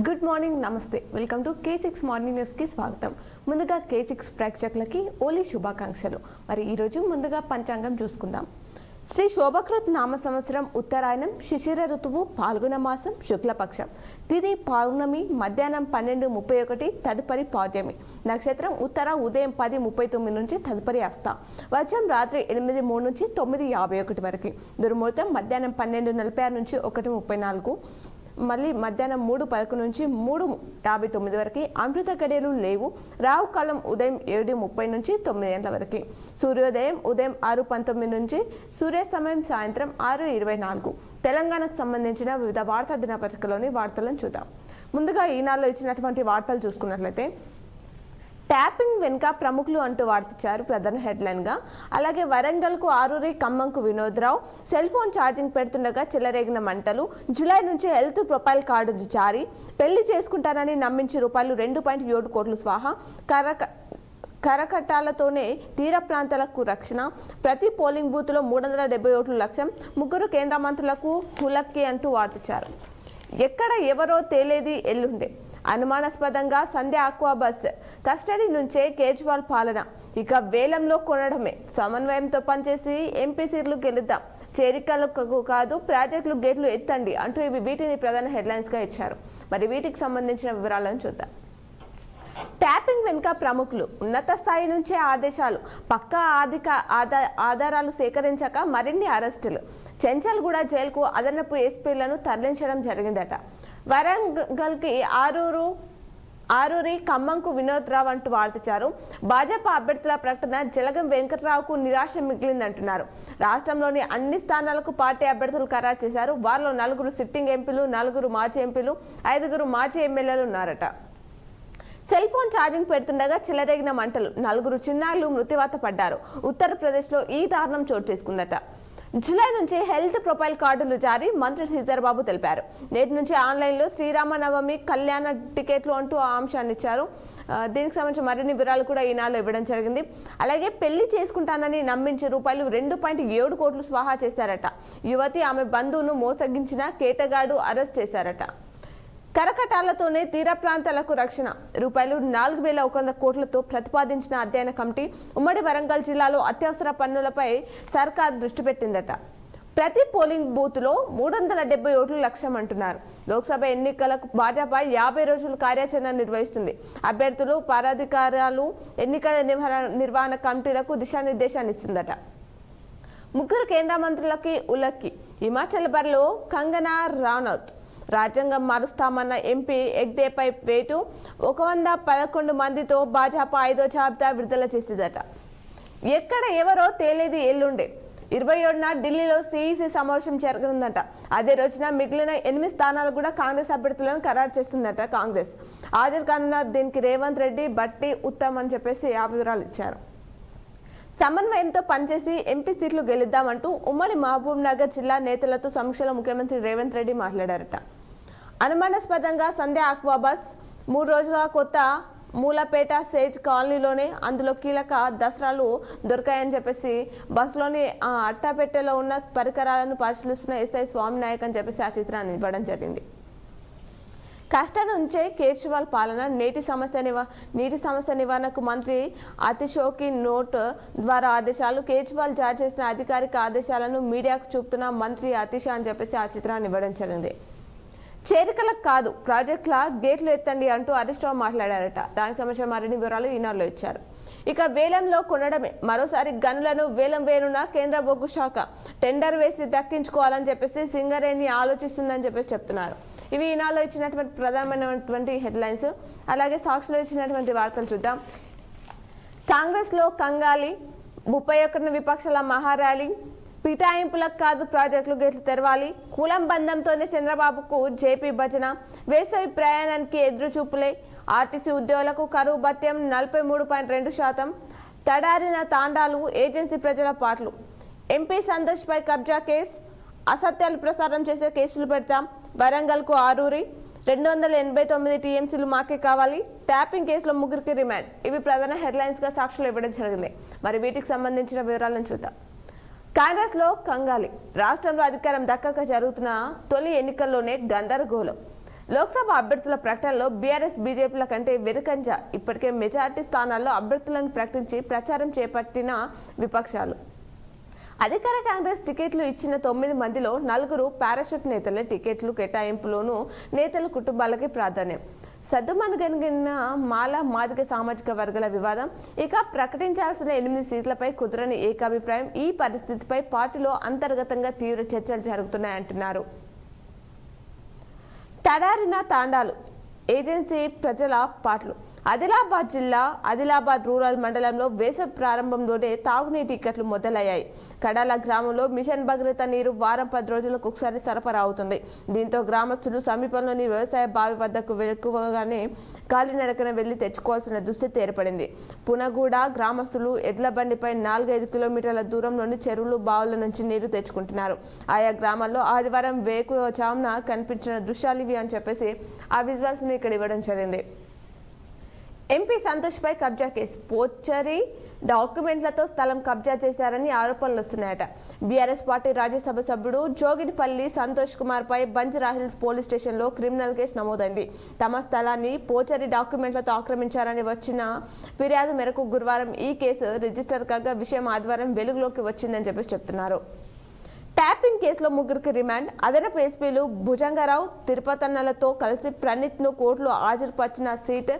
Good morning, నమస్తే. Welcome to K6 morning news కి స్వాగతం. ముందుగా K6 ప్రేక్షకులకి ఓలీ శుభాకాంక్షలు. మరి ఈరోజు ముందుగా పంచాంగం చూసుకుందాం. శ్రీ శోభకృత్ నామ సంవత్సరం ఉత్తరాయణం, శిశిర ఋతువు, పాల్గొన మాసం, శుక్లపక్షం, తిథి పౌర్ణమి, మధ్యాహ్నం 12:31, తదుపరి పౌర్ణమి, నక్షత్రం ఉత్తర, ఉదయం 10:39 నుంచి తదుపరి హస్త, వర్షం రాత్రి 8:03 నుంచి 9:51 వరకు, దుర్ముహూర్తం మధ్యాహ్నం 12:46 నుంచి 1:34, మళ్ళీ మధ్యాహ్నం 3:11 నుంచి 3:59 వరకు, అమృత గడియలు లేవు. రావు కాలం ఉదయం 7:30 నుంచి 9 గంటల వరకు, సూర్యోదయం ఉదయం 6:19 నుంచి, సూర్యాస్తమయం సాయంత్రం 6:24. తెలంగాణకు సంబంధించిన వివిధ వార్తా దినపత్రికలోని వార్తలను చూద్దాం. ముందుగా ఈనాడులో ఇచ్చినటువంటి వార్తలు చూసుకున్నట్లయితే, ట్యాపింగ్ వెనుక ప్రముఖులు అంటూ వార్తించారు ప్రధాన హెడ్లైన్గా. అలాగే వరంగల్కు Aruri, ఖమ్మంకు Vinod Rao, cell phone charging పెడుతుండగా చెలరేగిన మంటలు, జూలై నుంచి హెల్త్ ప్రొఫైల్ కార్డు జారీ, పెళ్లి చేసుకుంటానని నమ్మించి రూపాయలు 2.7 కోట్లు స్వాహా, కరకట్టాలతోనే తీర ప్రాంతాలకు రక్షణ, ప్రతి పోలింగ్ బూత్లో 370 ఓట్లు లక్ష్యం, 3 కేంద్ర మంత్రులకు హులక్కి అంటూ వార్తించారు. ఎక్కడ ఎవరో తేలేది ఎల్లుండే, అనుమానాస్పదంగా సంధ్య ఆక్వా బస్ కస్టడీ నుంచే కేజ్రీవాల్ పాలన, ఇక వేలంలో కొనడమే, సమన్వయంతో పనిచేసి ఎంపీ సీట్లు గెలుద్దాం, చేరికలకు కాదు ప్రాజెక్టులు గేట్లు ఎత్తండి అంటూ వీటిని ప్రధాన హెడ్లైన్స్గా ఇచ్చారు. మరి వీటికి సంబంధించిన వివరాలను చూద్దాం. ట్యాపింగ్ వెనుక ప్రముఖులు, ఉన్నత స్థాయి నుంచే ఆదేశాలు, పక్కా ఆధారాలు సేకరించాక మరిన్ని అరెస్టులు, చెంచల్గూడ జైలుకు అదనపు ఎస్పీలను తరలించడం జరిగిందట. వరంగల్కి ఆరూరి, ఖమ్మంకు వినోద్రావు అంటూ వార్తించారు. భాజపా అభ్యర్థుల ప్రకటన జలగం వెంకట్రావుకు నిరాశ మిగిలిందంటున్నారు. రాష్ట్రంలోని అన్ని స్థానాలకు పార్టీ అభ్యర్థులు ఖరారు చేశారు. వారిలో 4 సిట్టింగ్ ఎంపీలు, 4 మాజీ ఎంపీలు, 5 మాజీ ఎమ్మెల్యేలు ఉన్నారట. సెల్ ఫోన్ ఛార్జింగ్ పెడుతుండగా చెలరేగిన మంటలు, 4 చిన్నారులు మృత్యువాత పడ్డారు. ఉత్తరప్రదేశ్లో ఈ దారుణం చోటు చేసుకుందట. జూలై నుంచి హెల్త్ ప్రొఫైల్ కార్డులు జారీ, మంత్రి శ్రీధర్ బాబు తెలిపారు. నేటి నుంచి ఆన్లైన్లో శ్రీరామనవమి కళ్యాణ టికెట్లు అంటూ ఆ అంశాన్ని ఇచ్చారు. దీనికి సంబంధించి మరిన్ని వివరాలు కూడా ఈనాడులో ఇవ్వడం జరిగింది. అలాగే పెళ్లి చేసుకుంటానని నమ్మించి రూపాయలు 2.7 కోట్లు స్వాహా చేశారట. యువతి ఆమె బంధువును మోసగించిన కేటగాడు అరెస్ట్ చేశారట. కరకటాలతోనే తీర ప్రాంతాలకు రక్షణ, రూపాయలు 4,100 కోట్లతో ప్రతిపాదించిన అధ్యయన కమిటీ, ఉమ్మడి వరంగల్ జిల్లాలో అత్యవసర పన్నులపై సర్కార్ దృష్టి పెట్టిందట. ప్రతి పోలింగ్ బూత్లో 370 ఓట్లు లక్ష్యం అంటున్నారు. లోక్సభ ఎన్నికలకు భాజపా 50 రోజుల కార్యాచరణ నిర్వహిస్తుంది. అభ్యర్థులు, పరాధికారాలు, ఎన్నికల నిర్వహణ కమిటీలకు దిశానిర్దేశాన్ని ఇస్తుందట. 3 కేంద్ర మంత్రులకి ఉలక్కి, హిమాచల్ బరిలో కంగనా రనౌత్, రాజ్యాంగం మారుస్తామన్న ఎంపీ ఎగ్దేపై వేటు, 111 మందితో భాజపా 5వ జాబితా విడుదల చేసేదట. ఎక్కడ ఎవరో తేలేది ఎల్లుండే, 27న ఢిల్లీలో సిఈసి సమావేశం జరగనుందట. అదే రోజున మిగిలిన 8 స్థానాలు కూడా కాంగ్రెస్ అభ్యర్థులను ఖరారు చేస్తుందట కాంగ్రెస్. హాజరు కానున్న దీనికి రేవంత్ రెడ్డి, బట్టి, ఉత్తమ్ అని చెప్పేసి ఆ వివరాలు ఇచ్చారు. సమన్వయంతో పనిచేసి ఎంపీ సీట్లు గెలుద్దామంటూ ఉమ్మడి మహబూబ్ నగర్ జిల్లా నేతలతో సమీక్షలో ముఖ్యమంత్రి రేవంత్ రెడ్డి మాట్లాడారట. అనుమానాస్పదంగా సంధ్య ఆక్వా బస్ 3 రోజులుగా కొత్త మూలపేట సేజ్ కాలనీలోనే, అందులో కీలక దసరాలు దొరికాయని చెప్పేసి బస్సులోని అట్టాపెట్టెలో ఉన్న పరికరాలను పరిశీలిస్తున్న ఎస్ఐ స్వామినాయక్ అని చెప్పేసి ఆ చిత్రాన్ని ఇవ్వడం జరిగింది. కష్టం నుంచే కేజ్రీవాల్ పాలన, నీటి సమస్య నివారణకు మంత్రి అతిశోకి నోట్ ద్వారా ఆదేశాలు, కేజ్రీవాల్ జారీ చేసిన అధికారిక ఆదేశాలను మీడియాకు చూపుతున్న మంత్రి అతిష అని చెప్పేసి ఆ చిత్రాన్ని ఇవ్వడం జరిగింది. చేరికలకు కాదు ప్రాజెక్టుల గేట్లు ఎత్తండి అంటూ హరీష్ రావు మాట్లాడారట. దానికి సంబంధించిన మరిన్ని వివరాలు ఈనాడులో ఇచ్చారు. ఇక వేలంలో కొనడమే, మరోసారి గనులను వేలం వేయనున్న కేంద్ర బొగ్గు శాఖ, టెండర్ వేసి దక్కించుకోవాలని చెప్పేసి సింగరేణి ఆలోచిస్తుందని చెప్పేసి చెప్తున్నారు. ఇవి ఈనాడులో ఇచ్చినటువంటి ప్రధానమైనటువంటి హెడ్లైన్స్. అలాగే సాక్షిలో ఇచ్చినటువంటి వార్తలు చూద్దాం. కాంగ్రెస్లో కంగాలి, 31 విపక్షాల మహార్యాలీ, పిటాయింపులకు కాదు ప్రాజెక్టులు గేట్లు తెరవాలి, కులం బంధంతోనే చంద్రబాబుకు జేపీ భజన, వేసవి ప్రయాణానికి ఎదురుచూపులే, ఆర్టీసీ ఉద్యోగులకు కరువు భత్యం 43.2%, తడారిన తాండాలు, ఏజెన్సీ ప్రజల పాటలు, ఎంపీ సంతోష్పై కబ్జా కేసు, అసత్యాలు ప్రసారం చేసే కేసులు పెడతాం, వరంగల్కు ఆరూరి, 289 టీఎంసీలు మాకే కావాలి, ట్యాపింగ్ కేసులో 3కి రిమాండ్. ఇవి ప్రధాన హెడ్లైన్స్గా సాక్షులు ఇవ్వడం జరిగింది. మరి వీటికి సంబంధించిన వివరాలను చూద్దాం. కాంగ్రెస్లో కంగాలి, రాష్ట్రంలో అధికారం దక్కక జరుగుతున్న తొలి ఎన్నికల్లోనే గందరగోళం, లోక్సభ అభ్యర్థుల ప్రకటనలో బీఆర్ఎస్ బీజేపీల కంటే వెనుకంజ. ఇప్పటికే మెజార్టీ స్థానాల్లో అభ్యర్థులను ప్రకటించి ప్రచారం చేపట్టిన విపక్షాలు. అధికార కాంగ్రెస్ టికెట్లు ఇచ్చిన 9 మందిలో 4 పారాషూట్ నేతలే. టికెట్లు కేటాయింపులోనూ నేతల కుటుంబాలకి ప్రాధాన్యం. సద్దుమణిగిన మాల మాదిగ సామాజిక వర్గాల వివాదం. ఇక ప్రకటించాల్సిన 8 సీట్లపై కుదరని ఏకాభిప్రాయం. ఈ పరిస్థితిపై పార్టీలో అంతర్గతంగా తీవ్ర చర్చలు జరుగుతున్నాయంటున్నారు. తడారిన తాండాలు ఏజెన్సీ ప్రజల పాటలు. ఆదిలాబాద్ జిల్లా ఆదిలాబాద్ రూరల్ మండలంలో వేసవి ప్రారంభంలోనే తాగునీటి ఇక్కట్లు మొదలయ్యాయి. కడాల గ్రామంలో మిషన్ భగీరథ నీరు వారం 10 రోజులకు ఒకసారి సరఫరా అవుతుంది. దీంతో గ్రామస్తులు సమీపంలోని వ్యవసాయ బావి వద్దకు ఎక్కువగానే కాలినడకన వెళ్లి తెచ్చుకోవాల్సిన దుస్థితి ఏర్పడింది. పునగూడ గ్రామస్తులు ఎడ్ల బండిపై 4-5 కిలోమీటర్ల దూరంలోని చెరువులు బావుల నుంచి నీరు తెచ్చుకుంటున్నారు. ఆయా గ్రామాల్లో ఆదివారం వేకువజామున కనిపించిన దృశ్యాలు ఇవి అని చెప్పేసి ఆ విజువల్స్ ని ఇక్కడ ఇవ్వడం జరిగింది. ఎంపీ సంతోష్ పై కబ్జా కేసు. పోచరీ డాక్యుమెంట్లతో స్థలం కబ్జా చేశారని ఆరోపణలు వస్తున్నాయట. బీఆర్ఎస్ పార్టీ రాజ్యసభ సభ్యుడు జోగినిపల్లి సంతోష్ కుమార్ పై బంజారాహిల్స్ పోలీస్ స్టేషన్లో క్రిమినల్ కేసు నమోదైంది. తమ స్థలాన్ని పోచరీ డాక్యుమెంట్లతో ఆక్రమించారని వచ్చిన ఫిర్యాదు మేరకు గురువారం ఈ కేసు రిజిస్టర్ కాగా విషయం ఆదివారం వెలుగులోకి వచ్చిందని చెప్తున్నారు. ట్యాపింగ్ కేసులో 3కి రిమాండ్. అదనపు ఎస్పీలు భుజంగరావు తిరుపతన్నలతో కలిసి ప్రణీత్ను కోర్టులో హాజరుపరిచిన సీట్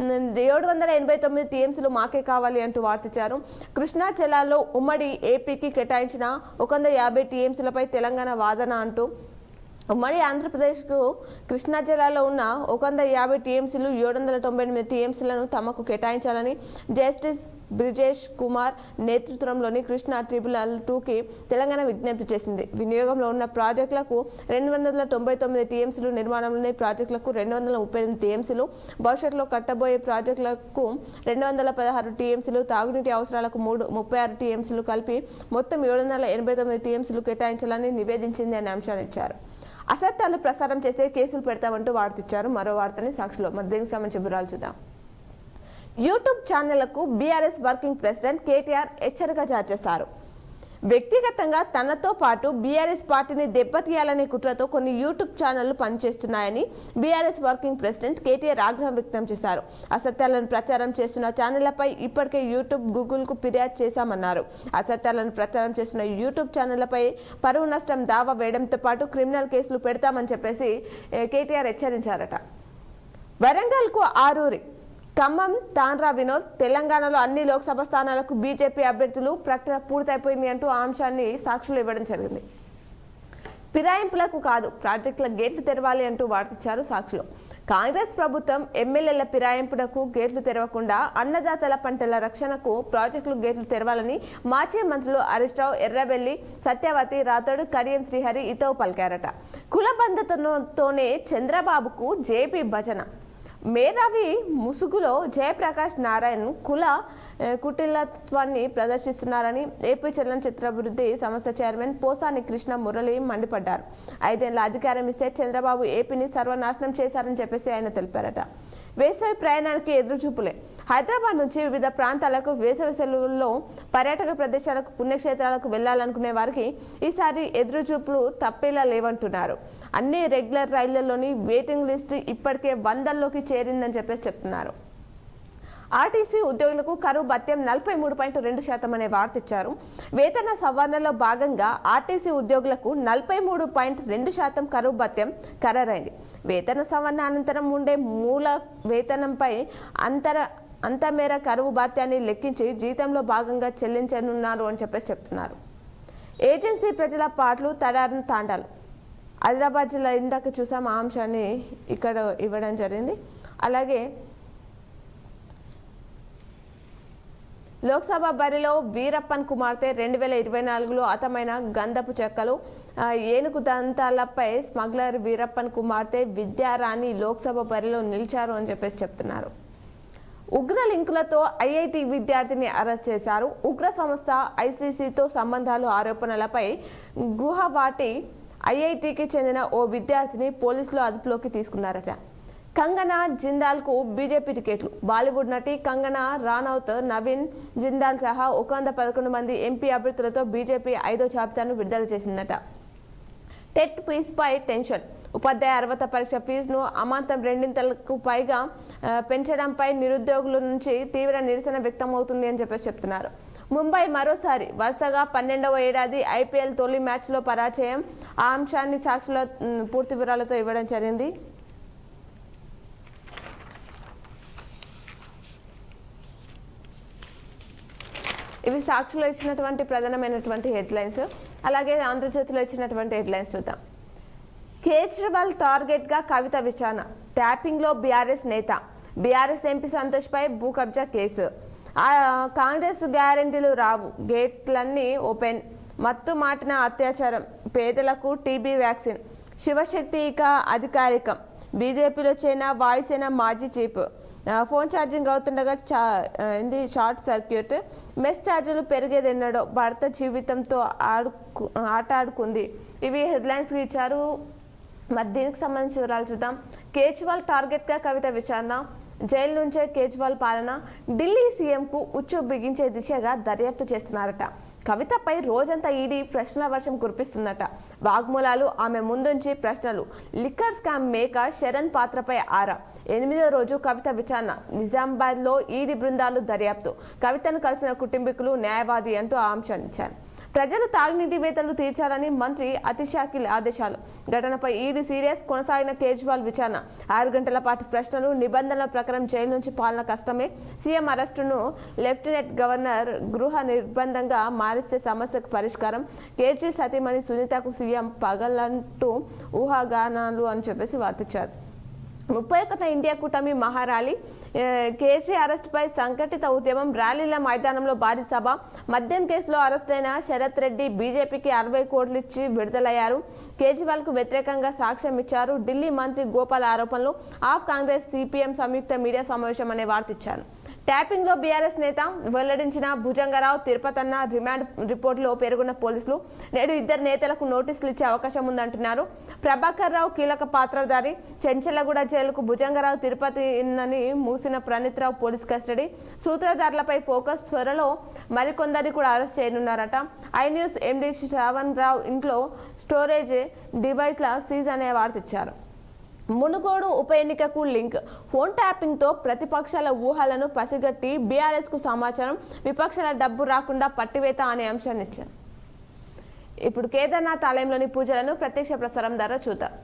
789 టీఎంసీలు మాకే కావాలి అంటూ వార్తించారు. కృష్ణా జలాల్లో ఉమ్మడి ఏపీకి కేటాయించిన 150 టీఎంసీలపై తెలంగాణ వాదన అంటూ ఉమ్మడి ఆంధ్రప్రదేశ్కు కృష్ణా జిల్లాలో ఉన్న 150 టీఎంసీలు 798 టీఎంసీలను తమకు కేటాయించాలని జస్టిస్ బ్రిజేష్ కుమార్ నేతృత్వంలోని కృష్ణా ట్రిబ్యునల్ 2కి తెలంగాణ విజ్ఞప్తి చేసింది. వినియోగంలో ఉన్న ప్రాజెక్టులకు 299 టీఎంసీలు, నిర్మాణంలోని ప్రాజెక్టులకు 238 టీఎంసీలు, భవిష్యత్తులో కట్టబోయే ప్రాజెక్టులకు 216 టీఎంసీలు, తాగునీటి అవసరాలకు 36 టీఎంసీలు కలిపి మొత్తం 789 టీఎంసీలు కేటాయించాలని నివేదించింది అనే అంశాలు ఇచ్చారు. అసత్యాలు ప్రసారం చేసే కేసులు పెడతామంటూ వార్తిచ్చారు. మరో వార్తని సాక్షిలో. మరి దీనికి సంబంధించి వివరాలు చూద్దాం. యూట్యూబ్ ఛానళ్లకు బీఆర్ఎస్ వర్కింగ్ ప్రెసిడెంట్ కేటీఆర్ హెచ్చరిక జారీ చేశారు. వ్యక్తిగతంగా తనతో పాటు బీఆర్ఎస్ పార్టీని దెబ్బతీయాలనే కుట్రతో కొన్ని యూట్యూబ్ ఛానళ్లు పనిచేస్తున్నాయని బీఆర్ఎస్ వర్కింగ్ ప్రెసిడెంట్ కేటీఆర్ ఆగ్రహం వ్యక్తం చేశారు. అసత్యాలను ప్రచారం చేస్తున్న ఛానళ్లపై ఇప్పటికే యూట్యూబ్, గూగుల్కు ఫిర్యాదు చేశామన్నారు. అసత్యాలను ప్రచారం చేస్తున్న యూట్యూబ్ ఛానళ్లపై పరువు నష్టం దావా వేయడంతో పాటు క్రిమినల్ కేసులు పెడతామని చెప్పేసి కేటీఆర్ హెచ్చరించారట. వరంగల్కు ఆరూరి, ఖమ్మం తాండ్రా వినోద్. తెలంగాణలో అన్ని లోక్సభ స్థానాలకు బీజేపీ అభ్యర్థులు ప్రకటన పూర్తయిపోయింది అంటూ ఆ అంశాన్ని సాక్షులు ఇవ్వడం జరిగింది. ఫిరాయింపులకు కాదు, ప్రాజెక్టుల గేట్లు తెరవాలి అంటూ వార్తిచ్చారు సాక్షులు. కాంగ్రెస్ ప్రభుత్వం ఎమ్మెల్యేల ఫిరాయింపులకు గేట్లు తెరవకుండా అన్నదాతల పంటల రక్షణకు ప్రాజెక్టులు గేట్లు తెరవాలని మాజీ మంత్రులు హరీష్ రావు, ఎర్రబెల్లి, సత్యవతి రాథోడ్, కడియం శ్రీహరి హితవు పలికారట. కులబంధతోనే చంద్రబాబుకు జేపీ భజన. మేధావి ముసుగులో జయప్రకాష్ నారాయణ్ కుల కుటిలత్వాన్ని ప్రదర్శిస్తున్నారని ఏపీ చలనచిత్రాభివృద్ధి సంస్థ చైర్మన్ పోసాని కృష్ణ మురళి మండిపడ్డారు. 5 ఏళ్ల అధికారం ఇస్తే చంద్రబాబు ఏపీని సర్వనాశనం చేశారని చెప్పేసి ఆయన తెలిపారట. వేసవి ప్రయాణానికి ఎదురుచూపులే. హైదరాబాద్ నుంచి వివిధ ప్రాంతాలకు వేసవి సెలవుల్లో పర్యాటక ప్రదేశాలకు, పుణ్యక్షేత్రాలకు వెళ్లాలనుకునే వారికి ఈసారి ఎదురుచూపులు తప్పేలా లేవంటున్నారు. అన్ని రెగ్యులర్ రైళ్లలోని వెయిటింగ్ లిస్ట్ ఇప్పటికే 100లోకి చేరిందని చెప్పేసి చెప్తున్నారు. ఆర్టీసీ ఉద్యోగులకు కరువు భత్యం 43.2% అనే వార్త ఇచ్చారు. వేతన సవరణలో భాగంగా ఆర్టీసీ ఉద్యోగులకు 43.2% కరువు భత్యం ఖరారైంది. వేతన సవరణ అనంతరం ఉండే మూల వేతనంపై అంత మేర కరువు భత్యాన్ని లెక్కించి జీతంలో భాగంగా చెల్లించనున్నారు అని చెప్పేసి చెప్తున్నారు. ఏజెన్సీ ప్రజల పాటలు, తడారిన తాండాలు. ఆదిలాబాద్ జిల్లా ఇందాక చూసాం, ఆ అంశాన్ని ఇక్కడ ఇవ్వడం జరిగింది. అలాగే లోక్సభ బరిలో వీరప్పన్ కుమార్తె 2024లో హతమైన గంధపు చెక్కలు, ఏనుగు దంతాలపై స్మగ్లర్ వీరప్పన్ కుమార్తె విద్యారాణి లోక్సభ బరిలో నిలిచారు అని చెప్పేసి చెప్తున్నారు. ఉగ్ర లింకులతో ఐఐటి విద్యార్థిని అరెస్ట్ చేశారు. ఉగ్ర సంస్థ ఐసీసీతో సంబంధాలు ఆరోపణలపై గుహవాటి ఐఐటికి చెందిన ఓ విద్యార్థిని పోలీసులు అదుపులోకి తీసుకున్నారట. కంగనా జిందాల్కు బీజేపీ టికెట్లు. బాలీవుడ్ నటి కంగనా రానౌత్, నవీన్ జిందాల్ సహా 111 మంది ఎంపీ అభ్యర్థులతో బీజేపీ 5వ జాబితాను విడుదల చేసిందట. టెట్ ఫీజుపై టెన్షన్. ఉపాధ్యాయ అర్హత పరీక్ష ఫీజును అమాంతం రెండింతలకు పైగా పెంచడంపై నిరుద్యోగుల నుంచి తీవ్ర నిరసన వ్యక్తమవుతుంది అని చెప్తున్నారు. ముంబై మరోసారి వరుసగా 12వ ఏడాది ఐపీఎల్ తొలి మ్యాచ్లో పరాజయం. ఆ అంశాన్ని సాక్షుల పూర్తి వివరాలతో ఇవ్వడం జరిగింది. ఇవి సాక్షిలో ఇచ్చినటువంటి ప్రధానమైనటువంటి హెడ్లైన్స్. అలాగే ఆంధ్రజ్యోతిలో ఇచ్చినటువంటి హెడ్లైన్స్ చూద్దాం. కేజ్రీవాల్ టార్గెట్గా కవిత విచారణ. ట్యాపింగ్లో బీఆర్ఎస్ నేత. బీఆర్ఎస్ ఎంపీ సంతోష్పై భూ కబ్జా కేసు. కాంగ్రెస్ గ్యారెంటీలు రావు, గేట్లన్నీ ఓపెన్. మత్తు మాటిన అత్యాచారం. పేదలకు టీబీ వ్యాక్సిన్. శివశక్తి ఇక అధికారికం. బీజేపీలో చేరిన వాయుసేన మాజీ చీఫ్. ఫోన్ ఛార్జింగ్ అవుతుండగా షార్ట్ సర్క్యూట్. మెస్ ఛార్జీలు పెరిగేదెన్నడో. భర్త జీవితంతో ఆట ఆడుకుంది. ఇవి హెడ్లైన్స్ ఇచ్చారు. మరి దీనికి సంబంధించి వివరాలు చూద్దాం. కేజ్రీవాల్ టార్గెట్గా కవిత విచారణ. జైలు నుంచే కేజ్రీవాల్ పాలన. ఢిల్లీ సీఎంకు ఉచ్చు బిగించే దిశగా దర్యాప్తు చేస్తున్నారట. కవితపై రోజంతా ఈడీ ప్రశ్నల వర్షం కురిపిస్తుందట. వాగ్మూలాలు, ఆమె ముందుంచి ప్రశ్నలు. లిక్కర్ స్కామ్ మేక శరణ్ పాత్రపై ఆరా. 8వ రోజు కవిత విచారణ. నిజామాబాద్లో ఈడీ బృందాలు దర్యాప్తు. కవితను కలిసిన కుటుంబీకులు, న్యాయవాది అంటూ ఆంక్షించారు. ప్రజలు తాగునీటి వేతలు తీర్చాలని మంత్రి అతిష్ షాకిల్ ఆదేశాలు. ఘటనపై ఈడీ సీరియస్. కొనసాగిన కేజ్రీవాల్ విచారణ. 6 గంటల పాటు ప్రశ్నలు. నిబంధనల ప్రకారం జైలు నుంచి పాలన కష్టమే. సీఎం అరెస్టును లెఫ్టినెంట్ గవర్నర్ గృహ నిర్బంధంగా మారిస్తే సమస్యకు పరిష్కారం. కేజ్రీ సతీమణి సునీతకు సీఎం పగలంటూ ఊహాగానాలు అని వార్తించారు. 31న ఇండియా కూటమి మహారాలీ. కేజ్రీ అరెస్టుపై సంఘటిత ఉద్యమం. ర్యాలీల మైదానంలో భారీ సభ. మద్యం కేసులో అరెస్టైన శరత్ రెడ్డి బీజేపీకి 60 కోట్లు ఇచ్చి విడుదలయ్యారు. కేజ్రీవాల్కు వ్యతిరేకంగా సాక్ష్యం ఇచ్చారు. ఢిల్లీ మంత్రి గోపాల్ ఆరోపణలు. ఆఫ్ కాంగ్రెస్ సిపిఎం సంయుక్త మీడియా సమావేశం అనే వార్త ఇచ్చారు. ట్యాపింగ్లో బీఆర్ఎస్ నేత వెల్లడించిన భుజంగరావు. తిరుపతన్న రిమాండ్ రిపోర్టులో పేర్కొన్న పోలీసులు. నేడు 2 నేతలకు నోటీసులు ఇచ్చే అవకాశం ఉందంటున్నారు. ప్రభాకర్ రావు కీలక పాత్రధారి. చెంచలగూడ జైలుకు భుజంగరావు. తిరుపతిని మూసిన ప్రణీత్ రావు పోలీస్ కస్టడీ. సూత్రధారులపై ఫోకస్. త్వరలో మరికొందరిని కూడా arrest చేయనున్నారట. I news MD Shravan రావు ఇంట్లో స్టోరేజ్ డివైస్ల సీజ్ అనే వార్త ఇచ్చారు. మునుగోడు ఉప ఎన్నికకు లింక్. ఫోన్ ట్యాపింగ్తో ప్రతిపక్షాల ఊహలను పసిగట్టి బీఆర్ఎస్కు సమాచారం. విపక్షాల డబ్బు రాకుండా పట్టివేత అనే అంశాన్ని ఇచ్చారు. ఇప్పుడు కేదార్నాథ్ ఆలయంలోని పూజలను ప్రత్యక్ష ప్రసారం ద్వారా చూద్దాం.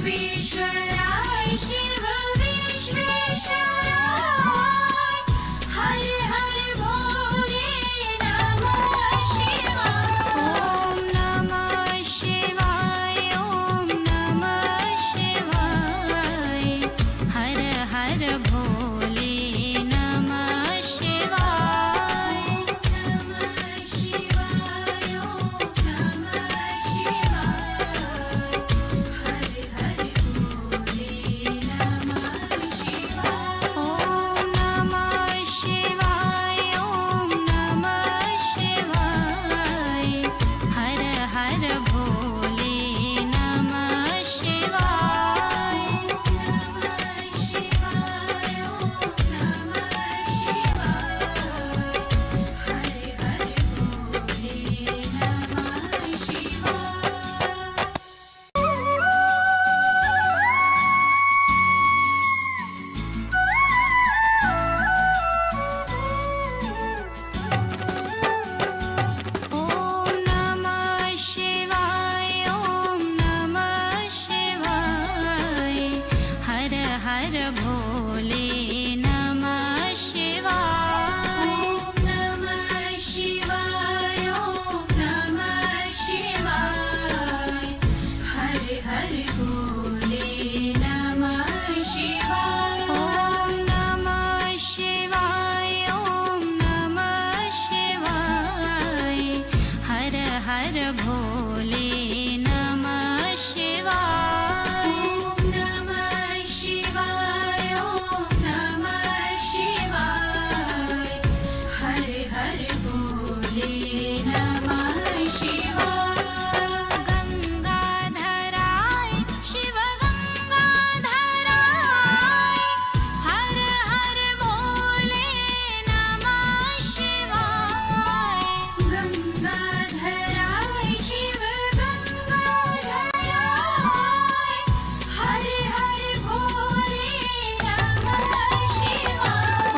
Vishweshwara हर भोले नमः शिवाय। ॐ नमः शिवाय। ॐ नमः शिवाय। हर हर भोले नमः शिवाय। ॐ नमः शिवाय। ॐ नमः शिवाय। हर हर भोले नमः शिवाय। ॐ नमः शिवाय। ॐ नमः शिवाय। हर हर भोले नमः शिवाय। गंगाधराय शिव गंगाधराय। हर हर भोले नमः शिवाय। गंगाधराय शिव गंगाधराय। हर हर भोले नमः शिवाय। ॐ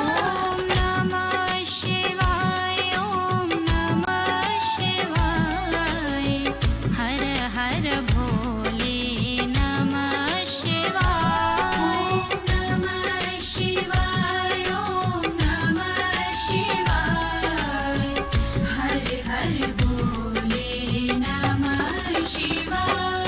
नमः शिवाय। ॐ नमः शिवाय। हर हर भोले नमः शिवाय। ॐ नमः शिवाय। ॐ नमः शिवाय। हर हर भोले नमः शिवाय।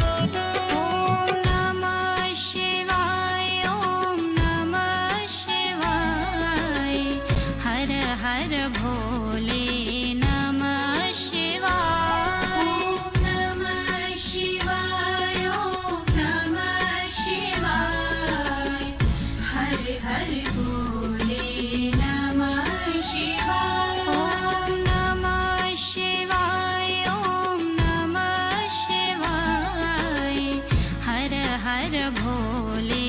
ॐ नमः शिवाय। ॐ नमः शिवाय। हर हर भोले नमः शिवाय। ॐ नमः शिवाय। ॐ नमः शिवाय। हर हर भोले नमः शिवाय। ॐ नमः शिवाय। ॐ नमः शिवाय। हर हर भोले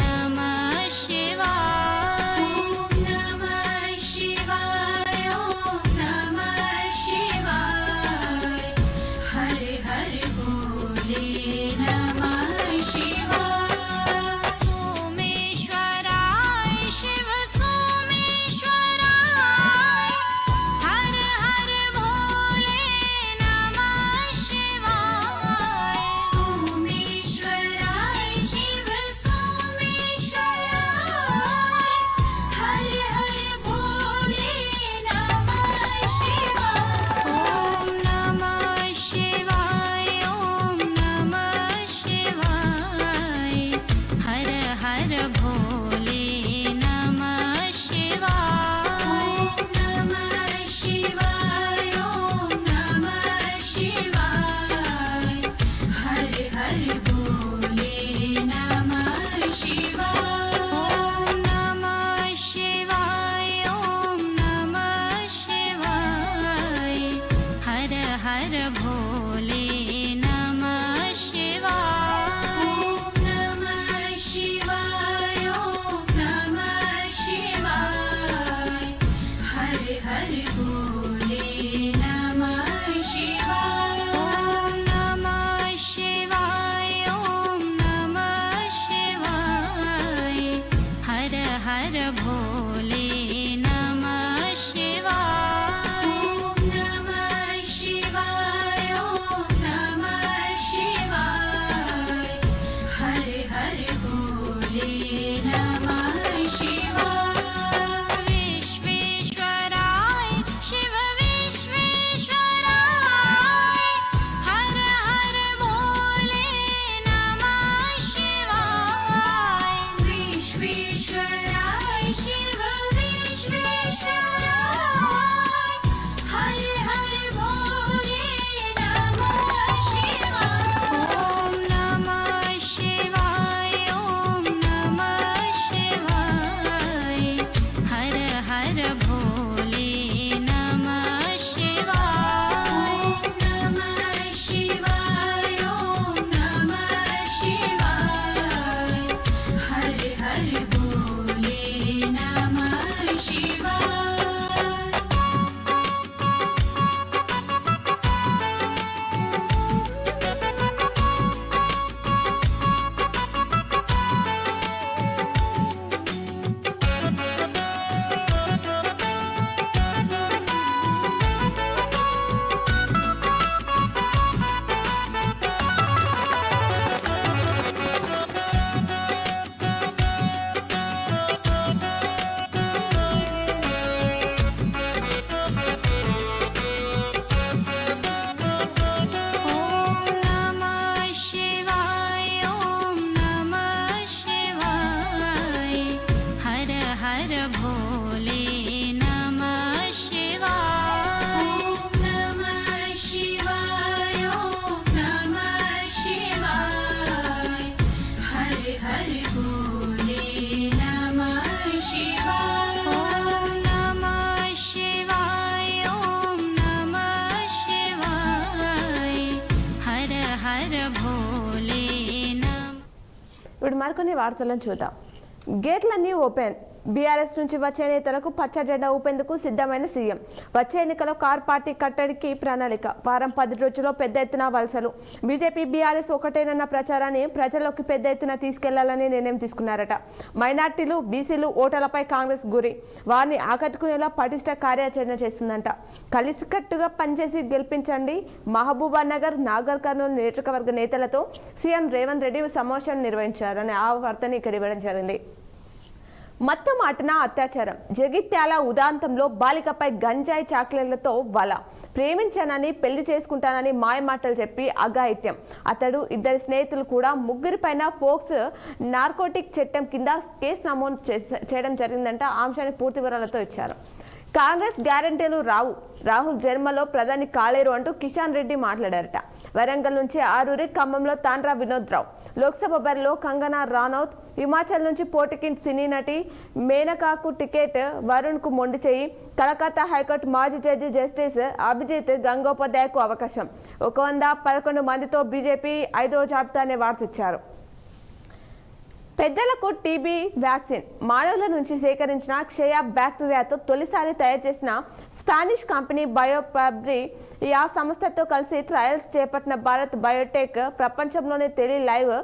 नमः शिवाय। ॐ नमः शिवाय। ॐ नमः शिवाय। हर हर भोले नमः शिवाय। सोमेश्वराय शिव सोमेश्वराय। हर हर भोले नमः शिवाय। सोमेश्वराय शिव सोमेश्वराय। हर हर भोले नमः शिवाय। ॐ नमः शिवाय। ॐ नमः शिवाय। हर हर भोले नमः शिवाय। ॐ नमः शिवाय। ॐ नमः शिवाय। हर हर भोले नमः शिवाय। ॐ नमः शिवाय। ॐ नमः शिवाय। हर हर भोले नमः शिवाय। ॐ नमः शिवाय। ॐ नमः शिवाय। हर हर भोले नमः शिवाय। ॐ नमः शिवाय। ॐ नमः शिवाय। हर हर भोले नमः शिवाय। ॐ नमः शिवाय। ॐ भोले नमः। ఇప్పుడు మరికొన్ని వార్తలను చూద్దాం. గేట్లన్నీ ఓపెన్. బీఆర్ఎస్ నుంచి వచ్చే నేతలకు పచ్చ జెండా ఊపేందుకు సిద్ధమైన సీఎం. వచ్చే ఎన్నికలో కార్ పార్టీ కట్టడికి ప్రణాళిక. వారం 10 రోజుల్లో పెద్ద ఎత్తున వలసలు. బీజేపీ బీఆర్ఎస్ ఒకటేనన్న ప్రచారాన్ని ప్రజల్లోకి పెద్ద ఎత్తున తీసుకెళ్లాలని నిర్ణయం తీసుకున్నారట. మైనార్టీలు, బీసీలు ఓటర్లపై కాంగ్రెస్ గురి. వారిని ఆకట్టుకునేలా పటిష్ట కార్యాచరణ చేస్తుందంట. కలిసికట్టుగా పనిచేసి గెలిపించండి. మహబూబానగర్, నాగర్ కర్నూలు నియోజకవర్గ నేతలతో సీఎం రేవంత్ రెడ్డి సమావేశం నిర్వహించారని ఆ వార్తని ఇక్కడ ఇవ్వడం జరిగింది. మత్తు మాటన అత్యాచారం. జగిత్యాల ఉదాంతంలో బాలికపై గంజాయి చాక్లెట్లతో వల. ప్రేమించానని పెళ్లి చేసుకుంటానని మాయమాటలు చెప్పి అఘాయిత్యం. అతడు, 2 స్నేహితులు కూడా ముగ్గురిపైన ఫోక్స్ నార్కోటిక్ చట్టం కింద కేసు నమోదు చేయడం జరిగిందంట. ఆ అంశాన్ని పూర్తి వివరాలతో ఇచ్చారు. కాంగ్రెస్ గ్యారంటీలు రావు. రాహుల్ జన్మలో ప్రధాని కాలేరు అంటూ కిషన్ రెడ్డి మాట్లాడారట. వరంగల్ నుంచి ఆరూరి, ఖమ్మంలో తాండ్రా వినోద్ రావు. లోక్సభ బరిలో కంగనా రానౌత్. హిమాచల్ నుంచి పోటీకి సినీ నటి మేనకాకు టికెట్ వరుణ్ కు మొండి చేయి. కలకత్తా హైకోర్టు మాజీ జడ్జి జస్టిస్ అభిజిత్ గంగోపాధ్యాయకు అవకాశం. 111 మందితో బీజేపీ 5వ జాబితా అనే వార్త ఇచ్చారు. పెద్దలకు టీబీ వ్యాక్సిన్. మానవుల నుంచి సేకరించిన క్షయ బ్యాక్టీరియాతో తొలిసారి తయారు చేసిన స్పానిష్ కంపెనీ బయోఫాబ్రి ఆ సంస్థతో కలిసి ట్రయల్స్ చేపట్టిన భారత్ బయోటెక్ ప్రపంచంలోనే తొలి లైవ్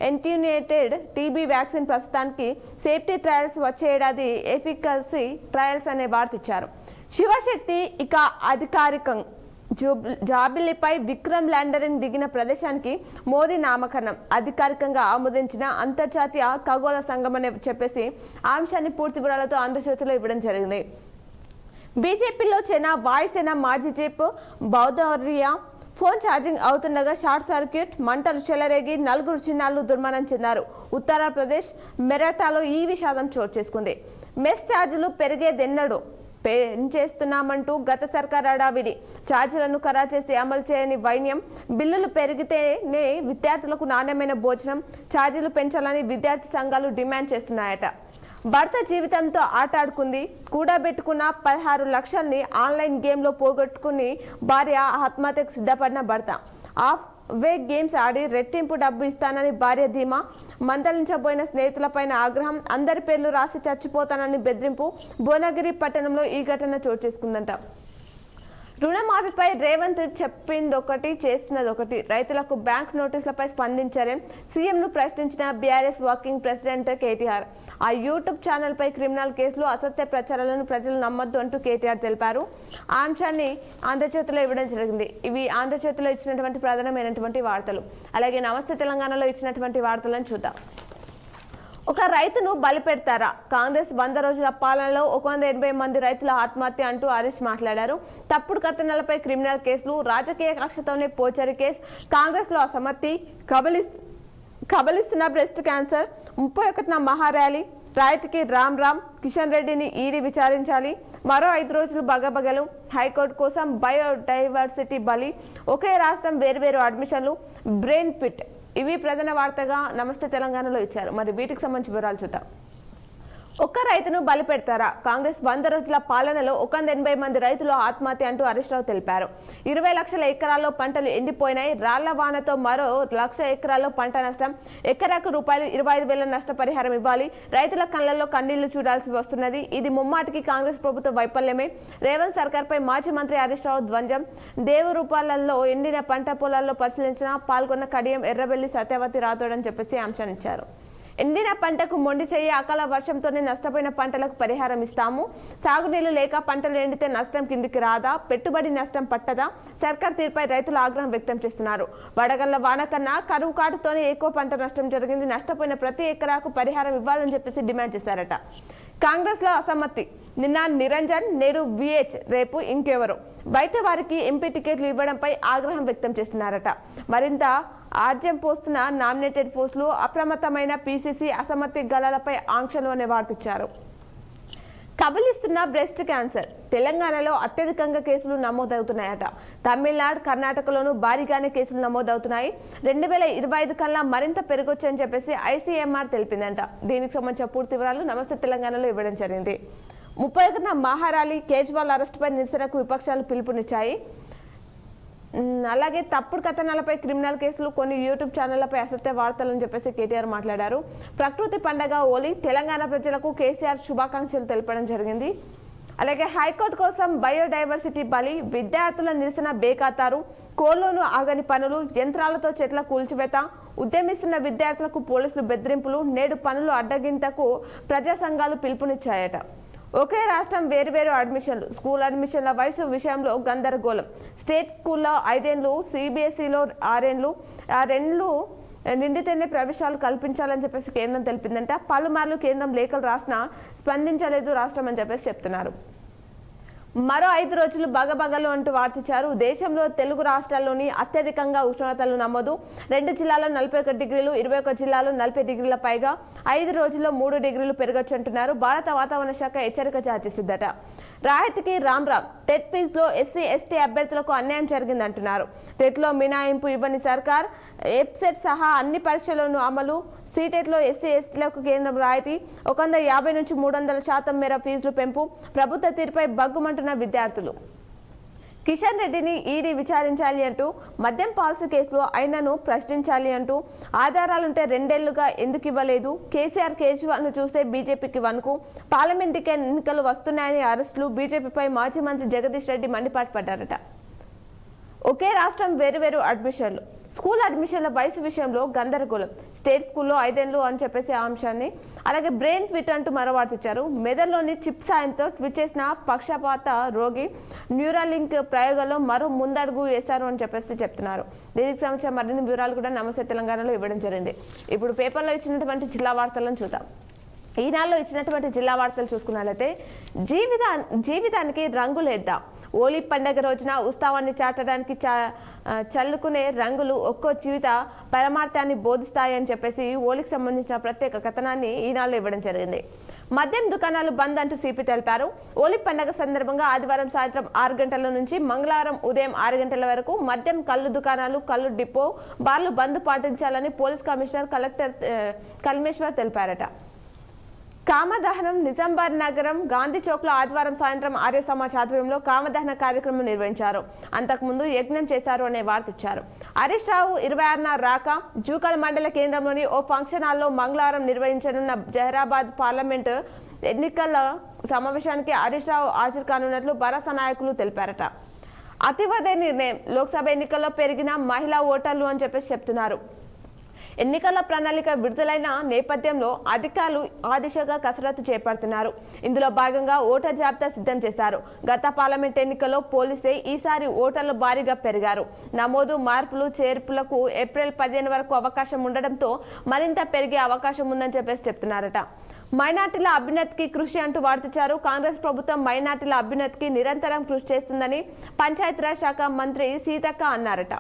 ఎంట్యూనేటెడ్ టీబీ వ్యాక్సిన్ ప్రస్తుతానికి సేఫ్టీ ట్రయల్స్ వచ్చే ఏడాది ఎఫికసీ ట్రయల్స్ అనే వార్త ఇచ్చారు. శివశక్తి ఇక అధికారికంగా జాబిల్లిపై విక్రమ్ ల్యాండరింగ్ దిగిన ప్రదేశానికి మోదీ నామకరణం. అధికారికంగా ఆమోదించిన అంతర్జాతీయ ఖగోళ సంఘం అని చెప్పేసి ఆ అంశాన్ని పూర్తి వివరాలతో ఆంధ్రజ్యోతిలో ఇవ్వడం జరిగింది. బీజేపీలో చేరిన వాయుసేన మాజీ చీఫ్ భదౌరియా ఫోన్ ఛార్జింగ్ అవుతుండగా షార్ట్ సర్క్యూట్ మంటలు చెలరేగి 4 చిన్నారులు దుర్మరణం చెందారు. ఉత్తరప్రదేశ్ మెరఠాలో ఈ విషాదం చోటు చేసుకుంది. మెస్ ఛార్జీలు పెరిగేదెన్నడూ పెంచేస్తున్నామంటూ గత సర్కార్ హడావిడి. ఛార్జీలను ఖరారు చేసి అమలు చేయని వైన్యం. బిల్లులు పెరిగితేనే విద్యార్థులకు నాణ్యమైన భోజనం. ఛార్జీలు పెంచాలని విద్యార్థి సంఘాలు డిమాండ్ చేస్తున్నాయట. భర్త జీవితంతో ఆటాడుకుంది. కూడబెట్టుకున్న 16 లక్షల్ని ఆన్లైన్ గేమ్లో పోగొట్టుకుని భార్య ఆత్మహత్యకు సిద్ధపడిన భర్త. ఆఫ్ వే గేమ్స్ ఆడి రెట్టింపు డబ్బు ఇస్తానని భార్య ధీమా. మందలించబోయిన స్నేహితులపైన ఆగ్రహం. అందరి పేర్లు రాసి చచ్చిపోతానని బెదిరింపు. భువనగిరి పట్టణంలో ఈ ఘటన చోటు చేసుకుందంట. రుణమాఫీపై రేవంత్ చెప్పిందొకటి చేస్తున్నదొకటి. రైతులకు బ్యాంక్ నోటీసులపై స్పందించారే సీఎంను ప్రశ్నించిన బీఆర్ఎస్ వర్కింగ్ ప్రెసిడెంట్ కేటీఆర్. ఆ యూట్యూబ్ ఛానల్పై క్రిమినల్ కేసులు, అసత్య ప్రచారాలను ప్రజలు నమ్మొద్దు అంటూ కేటీఆర్ తెలిపారు. ఆ అంశాన్ని ఆంధ్రజ్యోతిలో ఇవ్వడం జరిగింది. ఇవి ఆంధ్రజ్యోతిలో ఇచ్చినటువంటి ప్రధానమైనటువంటి వార్తలు. అలాగే నమస్తే తెలంగాణలో ఇచ్చినటువంటి వార్తలను చూద్దాం. ఒక రైతును బలిపెడతారా? కాంగ్రెస్ 100 రోజుల పాలనలో 180 మంది రైతుల ఆత్మహత్య అంటూ హరీష్ మాట్లాడారు. తప్పుడు కథనాలపై క్రిమినల్ కేసులు, రాజకీయ కక్షతోనే పోచరి కేసు, కాంగ్రెస్ లో అసమ్మతి, కబలిస్తున్న బ్రెస్ట్ క్యాన్సర్, 31న మహార్యాలీ, రైతుకి రామ్, కిషన్ రెడ్డిని ఈడీ విచారించాలి, మరో 5 రోజులు బగబగలు, హైకోర్టు కోసం బయోడైవర్సిటీ బలి, ఒకే రాష్ట్రం వేర్వేరు అడ్మిషన్లు, బ్రెయిన్ ఫిట్. ఇవి ప్రధాన వార్తగా నమస్తే తెలంగాణలో ఇచ్చారు. మరి వీటికి సంబంధించి వివరాలు చూద్దాం. ఒక్క రైతును బలిపెడతారా? కాంగ్రెస్ 100 రోజుల పాలనలో 180 మంది రైతులు ఆత్మహత్య అంటూ హరీష్ రావు తెలిపారు. 20 లక్షల ఎకరాల్లో పంటలు ఎండిపోయినాయి. రాళ్ల వానతో మరో 1,00,000 ఎకరాల్లో పంట నష్టం. ఎకరాకు ₹25,000 నష్టపరిహారం ఇవ్వాలి. రైతుల కళ్లలో కన్నీళ్లు చూడాల్సి వస్తున్నది. ఇది ముమ్మాటికి కాంగ్రెస్ ప్రభుత్వ వైఫల్యమే. రేవంత్ సర్కార్పై మాజీ మంత్రి హరీష్ రావు ధ్వంజం. దేవరూపాలలో ఎండిన పంట పొలాల్లో పరిశీలించిన పాల్గొన్న కడియం ఎర్రబెల్లి సత్యవతి రాథోడ్ చెప్పేసి అంశాన్ని ఇచ్చారు. ఎండిన పంటకు మొండి చేయి. అకాల వర్షంతోనే నష్టపోయిన పంటలకు పరిహారం ఇస్తాము. సాగునీళ్లు లేక పంటలు ఎండితే నష్టం కిందికి రాదా? పెట్టుబడి నష్టం పట్టదా? సర్కార్ తీరుపై రైతులు ఆగ్రహం వ్యక్తం చేస్తున్నారు. వడగళ్ల వాన కన్నా కరువు కాటుతోనే ఎక్కువ పంట నష్టం జరిగింది. నష్టపోయిన ప్రతి ఎకరాకు పరిహారం ఇవ్వాలని చెప్పేసి డిమాండ్ చేశారట. కాంగ్రెస్ లో అసమ్మతి. నిన్న నిరంజన్, నేడు విహెచ్, రేపు ఇంకెవరో. బయట వారికి ఎంపీ టికెట్లు ఇవ్వడంపై ఆగ్రహం వ్యక్తం చేస్తున్నారట. మరింత ఆజ్యం పోస్తున్న నామినేటెడ్ పోస్టులు, అప్రమత్తమైన పీసీసీ, అసమ్మతి గలాలపై ఆంక్షలు అనే వార్తిచ్చారు. కబలిస్తున్న బ్రెస్ట్ క్యాన్సర్. తెలంగాణలో అత్యధికంగా కేసులు నమోదవుతున్నాయట. తమిళనాడు, కర్ణాటకలోనూ భారీగానే కేసులు నమోదవుతున్నాయి. 2025 కల్లా మరింత పెరగొచ్చని చెప్పేసి ఐసీఎంఆర్ తెలిపిందంట. దీనికి సంబంధించిన పూర్తి వివరాలు నమస్తే తెలంగాణలో ఇవ్వడం జరిగింది. 31న మహార్యాలీ, కేజ్రీవాల్ అరెస్టుపై నిరసనకు విపక్షాలు పిలుపునిచ్చాయి. అలాగే తప్పుడు కథనాలపై క్రిమినల్ కేసులు, కొన్ని యూట్యూబ్ ఛానళ్లపై అసత్య వార్తలని చెప్పేసి కేటీఆర్ మాట్లాడారు. ప్రకృతి పండగ హోలీ, తెలంగాణ ప్రజలకు కేసీఆర్ శుభాకాంక్షలు తెలపడం జరిగింది. అలాగే హైకోర్టు కోసం బయోడైవర్సిటీ బలి, విద్యార్థుల నిరసన బేఖాతారు, కోల్లోను ఆగని పనులు, యంత్రాలతో చెట్ల కూల్చివేత, ఉద్యమిస్తున్న విద్యార్థులకు పోలీసులు బెదిరింపులు, నేడు పనులు అడ్డగింతకు ప్రజా సంఘాలు పిలుపునిచ్చాయట. ఒకే రాష్ట్రం వేరువేరు అడ్మిషన్లు, స్కూల్ అడ్మిషన్ల వయసు విషయంలో గందరగోళం. స్టేట్ స్కూల్లో 5 ఏళ్లు, సిబిఎస్ఈలో 6 ఏళ్లు, 2 ఏళ్లు నిండితేనే ప్రవేశాలు కల్పించాలని చెప్పేసి కేంద్రం తెలిపిందంట. పలుమార్లు కేంద్రం లేఖలు రాసినా స్పందించలేదు రాష్ట్రం అని చెప్పేసి చెప్తున్నారు. మరో 5 రోజులు బగబగలు అంటూ వార్తించారు. దేశంలో తెలుగు రాష్ట్రాల్లోని అత్యధికంగా ఉష్ణోగ్రతలు నమోదు. 2 జిల్లాల్లో 41 డిగ్రీలు, 21 జిల్లాల్లో 40 డిగ్రీల పైగా. 5 రోజుల్లో 3 డిగ్రీలు పెరగొచ్చు అంటున్నారు. భారత వాతావరణ శాఖ హెచ్చరిక జారీ చేసిందట. రాయితీకి రామ్. టెట్ ఫీజులో ఎస్సీ ఎస్టీ అభ్యర్థులకు అన్యాయం జరిగిందంటున్నారు. టెట్లో మినహాయింపు ఇవ్వని సర్కార్, ఎప్సెట్ సహా అన్ని పరీక్షలను అమలు. సీటెట్లో ఎస్సీ ఎస్టీలకు కేంద్రం రాయితీ, 150 నుంచి 300% మేర ఫీజులు పెంపు. ప్రభుత్వ తీరుపై బగ్గుమంటున్న విద్యార్థులు. కిషన్ రెడ్డిని ఈడీ విచారించాలి అంటూ, మద్యం పాలసీ కేసులో ఆయనను ప్రశ్నించాలి అంటూ, ఆధారాలుంటే 2 ఏళ్లుగా ఎందుకు ఇవ్వలేదు, కేసీఆర్ కేజ్రీవాల్ను చూస్తే బీజేపీకి వణుకు, పార్లమెంట్ ఎన్నికలు వస్తున్నాయని అరెస్టులు, బీజేపీపై మాజీ మంత్రి జగదీష్ రెడ్డి మండిపాటుపడ్డారట. ఒకే రాష్ట్రం వేరువేరు అడ్మిషన్లు, స్కూల్ అడ్మిషన్ల వయసు విషయంలో గందరగోళం. స్టేట్ స్కూల్లో 5 ఏళ్లు అని చెప్పేసి ఆ అంశాన్ని. అలాగే బ్రెయిన్ ట్విట్ అంటూ మరో వార్తించారు. మెదడులోని చిప్ సాయంతో ట్విట్ చేసిన పక్షపాత రోగి న్యూరాలింక్ ప్రయోగాల్లో మరో ముందడుగు వేశారు అని చెప్పేసి చెప్తున్నారు. దీనికి సంబంధించిన మరిన్ని వివరాలు కూడా నమస్తే తెలంగాణలో ఇవ్వడం జరిగింది. ఇప్పుడు పేపర్లో ఇచ్చినటువంటి జిల్లా వార్తలను చూద్దాం. ఈనాడులో ఇచ్చినటువంటి జిల్లా వార్తలు చూసుకున్నట్లయితే, జీవితానికి రంగులేద్దాం. హోలీ పండగ రోజున ఉత్సవాన్ని చాటడానికి చల్లుకునే రంగులు ఒక్కో జీవిత పరమార్థాన్ని బోధిస్తాయని చెప్పేసి హోలీకి సంబంధించిన ప్రత్యేక కథనాన్ని ఈనాడులో ఇవ్వడం జరిగింది. మద్యం దుకాణాలు బంద్ అంటూ సిపి తెలిపారు. హోలీ పండగ సందర్భంగా ఆదివారం సాయంత్రం 6 గంటల నుంచి మంగళవారం ఉదయం 6 గంటల వరకు మద్యం, కళ్ళు దుకాణాలు, కళ్ళు డిపో, బార్లు బంద్ పాటించాలని పోలీస్ కమిషనర్ కలెక్టర్ కల్మేశ్వర్ తెలిపారట. కామదహనం నిజామాబాద్ నగరం గాంధీ చౌక్లో ఆదివారం సాయంత్రం ఆర్య సమాజ్ ఆధ్వర్యంలో కామదహన కార్యక్రమం నిర్వహించారు. అంతకుముందు యజ్ఞం చేశారు అనే వార్త ఇచ్చారు. హరీష్ రావు 26న రాక జూకల్ మండల కేంద్రంలోని ఓ ఫంక్షన్ హాల్లో మంగళవారం నిర్వహించనున్న జహీరాబాద్ పార్లమెంటు ఎన్నికల సమావేశానికి హరీష్ రావు హాజరు కానున్నట్లు భరోసా నాయకులు తెలిపారట. అతివదే నిర్ణయం, లోక్సభ ఎన్నికల్లో పెరిగిన మహిళా ఓటర్లు అని చెప్పేసి చెప్తున్నారు. ఎన్నికల ప్రణాళిక విడుదలైన నేపథ్యంలో అధికారులు ఆ దిశగా కసరత్తు చేపడుతున్నారు. ఇందులో భాగంగా ఓటర్ జాబితా సిద్ధం చేశారు. గత పార్లమెంట్ ఎన్నికల్లో పోలిస్తే ఈసారి ఓటర్లు భారీగా పెరిగారు. నమోదు, మార్పులు, చేర్పులకు ఏప్రిల్ 15 వరకు అవకాశం ఉండడంతో మరింత పెరిగే అవకాశం ఉందని చెప్పేసి చెప్తున్నారట. మైనార్టీల అభ్యున్నతికి కృషి అంటూ వార్తించారు. కాంగ్రెస్ ప్రభుత్వం మైనార్టీల అభ్యున్నతికి నిరంతరం కృషి చేస్తుందని పంచాయతీరాజ్ శాఖ మంత్రి సీతక్క అన్నారట.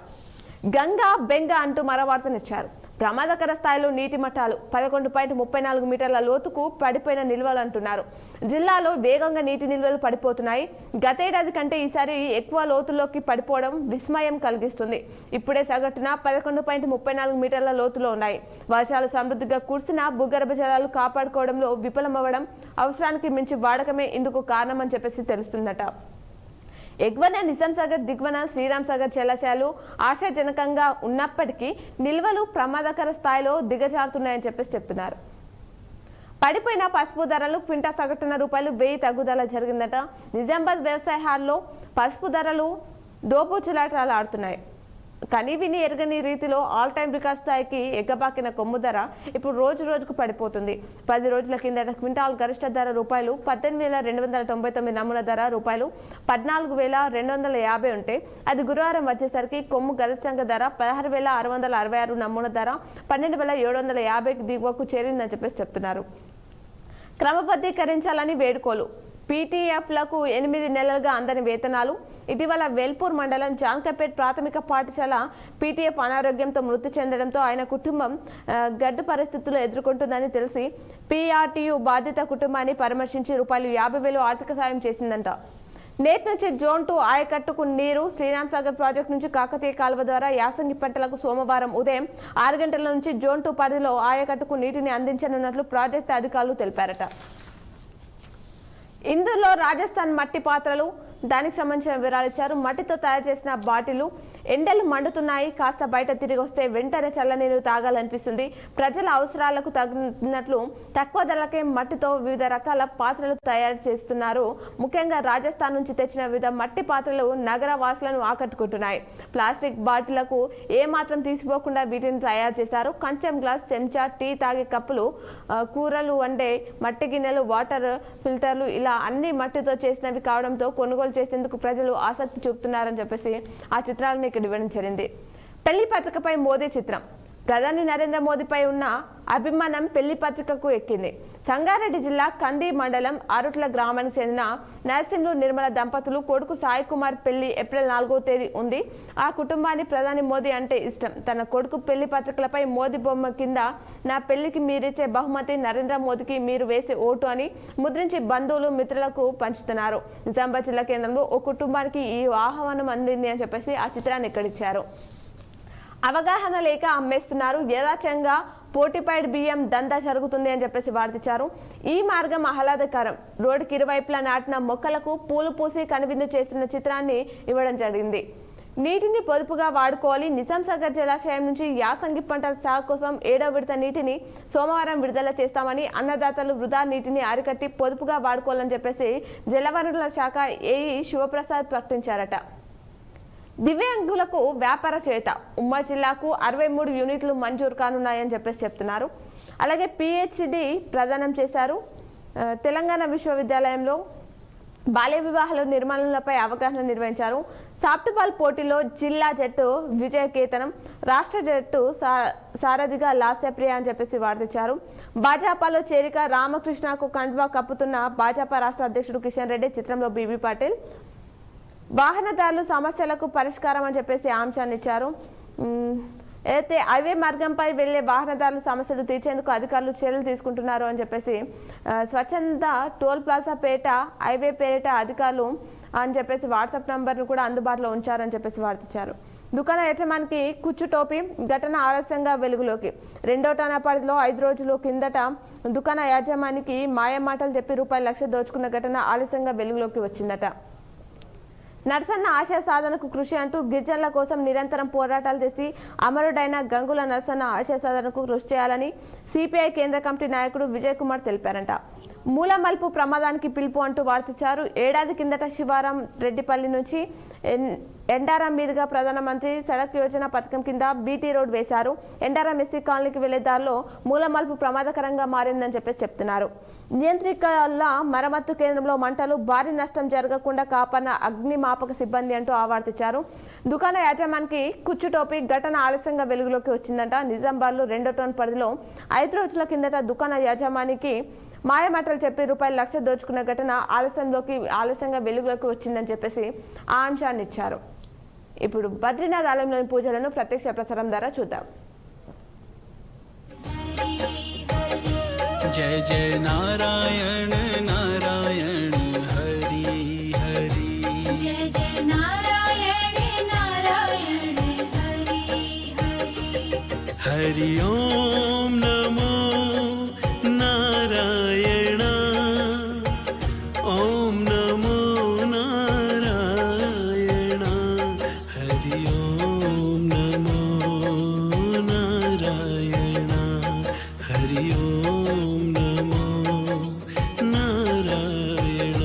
గంగా బెంగ అంటూ మరో వార్తనిచ్చారు. ప్రమాదకర స్థాయిలో నీటి మట్టాలు 11.34 మీటర్ల లోతుకు పడిపోయిన నిల్వలు అంటున్నారు. జిల్లాలో వేగంగా నీటి నిల్వలు పడిపోతున్నాయి. గతేడాది కంటే ఈసారి ఎక్కువ లోతుల్లోకి పడిపోవడం విస్మయం కలిగిస్తుంది. ఇప్పుడే సగటున 11.34 మీటర్ల లోతులో ఉన్నాయి. వర్షాలు సమృద్ధిగా కురిసిన భూగర్భ జలాలు కాపాడుకోవడంలో విఫలమవ్వడం, అవసరానికి మించి వాడకమే ఇందుకు కారణమని చెప్పేసి తెలుస్తుందట. ఎగువన నిజాం సాగర్, దిగువన శ్రీరామ్ సాగర్ జలాశయాలు ఆశాజనకంగా ఉన్నప్పటికీ నిల్వలు ప్రమాదకర స్థాయిలో దిగజారుతున్నాయని చెప్పేసి చెప్తున్నారు. పడిపోయిన పసుపు ధరలు క్వింటా సగటున ₹1000 తగ్గుదల జరిగిందట. నిజామాబాద్ వ్యవసాయ హాల్లో పసుపు ధరలు దోబూచులాటలు ఆడుతున్నాయి. కనీవిని ఎరగని రీతిలో ఆల్ టైమ్ రికార్డ్ స్థాయికి ఎగ్గబాకిన కొమ్ము ధర ఇప్పుడు రోజు రోజుకు పడిపోతుంది. 10 రోజుల కిందట క్వింటాల్ గరిష్ట ధర ₹18,299, నమూనా ధర ₹14,250 ఉంటే అది గురువారం వచ్చేసరికి కొమ్ము గరిష్టంగా ధర 16,666, నమూనా ధర 12,750 దిగువకు చేరిందని చెప్పేసి చెప్తున్నారు. క్రమబద్ధీకరించాలని వేడుకోలు. పీటీఎఫ్లకు 8 నెలలుగా అందని వేతనాలు. ఇటీవల వేల్పూర్ మండలం జాన్కపేట్ ప్రాథమిక పాఠశాల పీటీఎఫ్ అనారోగ్యంతో మృతి చెందడంతో ఆయన కుటుంబం గడ్డు పరిస్థితులు ఎదుర్కొంటుందని తెలిసి పీఆర్టీయూ బాధిత కుటుంబాన్ని పరామర్శించి ₹50,000 ఆర్థిక సాయం చేసిందంట. నేటి నుంచి జోన్ 2 ఆయకట్టుకు నీరు. శ్రీరామ్ సాగర్ ప్రాజెక్టు నుంచి కాకతీయ కాలువ ద్వారా యాసంగి పంటలకు సోమవారం ఉదయం 6 గంటల నుంచి జోన్ 2 పరిధిలో ఆయకట్టుకు నీటిని అందించనున్నట్లు ప్రాజెక్టు అధికారులు తెలిపారట. ఇందులో రాజస్థాన్ మట్టి పాత్రలు, దానికి సంబంధించిన వివరాలు ఇచ్చారు. మట్టితో తయారు చేసిన బాటిలు ఎండలు మండుతున్నాయి, కాస్త బయట తిరిగి వస్తే వెంటనే చల్లనీరు తాగాలనిపిస్తుంది. ప్రజల అవసరాలకు తగినట్లు తక్కువ ధరలకే మట్టితో వివిధ రకాల పాత్రలు తయారు చేస్తున్నారు. ముఖ్యంగా రాజస్థాన్ నుంచి తెచ్చిన వివిధ మట్టి పాత్రలు నగర వాసులను ఆకట్టుకుంటున్నాయి. ప్లాస్టిక్ బాటిళ్లకు ఏమాత్రం తీసిపోకుండా వీటిని తయారు చేశారు. కంచం, గ్లాస్, చెంచా, టీ తాగే కప్పులు, కూరలు వండే మట్టి గిన్నెలు, వాటర్ ఫిల్టర్లు ఇలా అన్ని మట్టితో చేసినవి కావడంతో కొనుగోలు చేసేందుకు ప్రజలు ఆసక్తి చూపుతున్నారని చెప్పేసి ఆ చిత్రాలను ఇక్కడ వివరించింది. పెళ్లి పత్రికపై మోదీ చిత్రం. ప్రధాని నరేంద్ర మోదీపై ఉన్న అభిమానం పెళ్లి పత్రికకు ఎక్కింది. సంగారెడ్డి జిల్లా కంది మండలం ఆరుట్ల గ్రామానికి చెందిన నర్సింహులు నిర్మల దంపతులు కొడుకు సాయి కుమార్ పెళ్లి ఏప్రిల్ 4వ తేదీ ఉంది. ఆ కుటుంబాన్ని ప్రధాని మోదీ అంటే ఇష్టం. తన కొడుకు పెళ్లి పత్రికలపై మోదీ బొమ్మ కింద నా పెళ్లికి మీరిచ్చే బహుమతి నరేంద్ర మోదీకి మీరు వేసే ఓటు అని ముద్రించి బంధువులు, మిత్రులకు పంచుతున్నారు. నిజామాబాద్ జిల్లా కేంద్రంలో ఓ కుటుంబానికి ఈ ఆహ్వానం అందింది అని చెప్పేసి ఆ చిత్రాన్ని ఇక్కడ ఇచ్చారు. అవగాహన లేక అమ్మేస్తున్నారు, యథాచంగా పోటీపైడ్ బియ్యం దందా జరుగుతుంది అని చెప్పేసి వార్తించారు. ఈ మార్గం ఆహ్లాదకరం. రోడ్డుకి ఇరువైపులా నాటిన మొక్కలకు పూలు పూసి కనువిందు చేస్తున్న చిత్రాన్ని ఇవ్వడం జరిగింది. నీటిని పొదుపుగా వాడుకోవాలి. నిజాం సాగర్ జలాశయం నుంచి యాసంగి పంటల సాగు కోసం 7వ విడత నీటిని సోమవారం విడుదల చేస్తామని, అన్నదాతలు వృధా నీటిని అరికట్టి పొదుపుగా వాడుకోవాలని చెప్పేసి జలవనరుల శాఖ ఏఈ శివప్రసాద్ ప్రకటించారట. దివ్యాంగులకు వ్యాపార చేత ఉమ్మడి జిల్లాకు 63 యూనిట్లు మంజూరు కానున్నాయని చెప్పేసి చెప్తున్నారు. అలాగే పిహెచ్డి ప్రదానం చేశారు. తెలంగాణ విశ్వవిద్యాలయంలో బాల్య వివాహాల నిర్మాణాలపై అవగాహన నిర్వహించారు. సాఫ్ట్బాల్ పోటీలో జిల్లా జట్టు విజయకేతనం, రాష్ట్ర జట్టు సారథిగా లాస్యప్రియ అని చెప్పేసి వార్తించారు. భాజపాలో చేరిక, రామకృష్ణకు కండువా కప్పుతున్న భాజపా రాష్ట్ర అధ్యక్షుడు కిషన్ రెడ్డి, చిత్రంలో బీబీ పాటిల్. వాహనదారులు సమస్యలకు పరిష్కారం అని చెప్పేసి అంశాన్ని ఇచ్చారు. అయితే హైవే మార్గంపై వెళ్లే వాహనదారుల సమస్యలు తీర్చేందుకు అధికారులు చర్యలు తీసుకుంటున్నారు అని చెప్పేసి స్వచ్ఛంద టోల్ ప్లాజా పేట హైవే పేరిట అధికారులు అని చెప్పేసి వాట్సాప్ నంబర్ను కూడా అందుబాటులో ఉంచారని చెప్పేసి వార్తించారు. దుకాణ యజమానికి కుచ్చు టోపీ ఘటన ఆలస్యంగా వెలుగులోకి. 2వ ఠాణా పరిధిలో 5 రోజుల కిందట దుకాణ యాజమానికి మాయమాటలు చెప్పి ₹1,00,000 దోచుకున్న ఘటన ఆలస్యంగా వెలుగులోకి వచ్చిందట. నరసన్న ఆశయ సాధనకు కృషి అంటూ గిరిజనుల కోసం నిరంతరం పోరాటాలు చేసి అమరుడైన గంగుల నరసన్న ఆశయ సాధనకు కృషి చేయాలని సిపిఐ కేంద్ర కమిటీ నాయకుడు విజయ్ కుమార్ తెలిపారంట. మూల మలుపు ప్రమాదానికి పిలుపు అంటూ వార్తించారు. ఏడాది కిందట శివారం రెడ్డిపల్లి నుంచి ఎండారం మీదుగా ప్రధానమంత్రి సడక్ యోజన పథకం కింద బీటీ రోడ్ వేశారు. ఎండారం ఎస్సీ కాలనీకి వెళ్లే దారిలో మూల మలుపు ప్రమాదకరంగా మారిందని చెప్పేసి చెప్తున్నారు. నియంత్రికల మరమ్మత్తు కేంద్రంలో మంటలు, భారీ నష్టం జరగకుండా కాపాడిన అగ్నిమాపక సిబ్బంది అంటూ ఆవర్తించారు. దుకాణ యాజమానికి కుచ్చు టోపీ ఘటన ఆలస్యంగా వెలుగులోకి వచ్చిందంట. నిజామాబాద్లో 2వ టౌన్ పరిధిలో 5 రోజుల కిందట దుకాణ యాజమానికి మాయమాటలు చెప్పి ₹1,00,000 దోచుకున్న ఘటన ఆలస్యంగా వెలుగులోకి వచ్చిందని చెప్పేసి ఆ అంశాన్ని ఇచ్చారు. ఇప్పుడు బద్రీనాథ్ ఆలయంలోని పూజలను ప్రత్యక్ష ప్రసారం ద్వారా చూద్దాం. जय जय नारायण नारायण हरि हरि, जय जय नारायण नारायण हरि हरि, हरि ओम नमो नारायण, ओम नमो नारायण, हरि ओम नमो नारायण, हरि ओम नमो नारायण।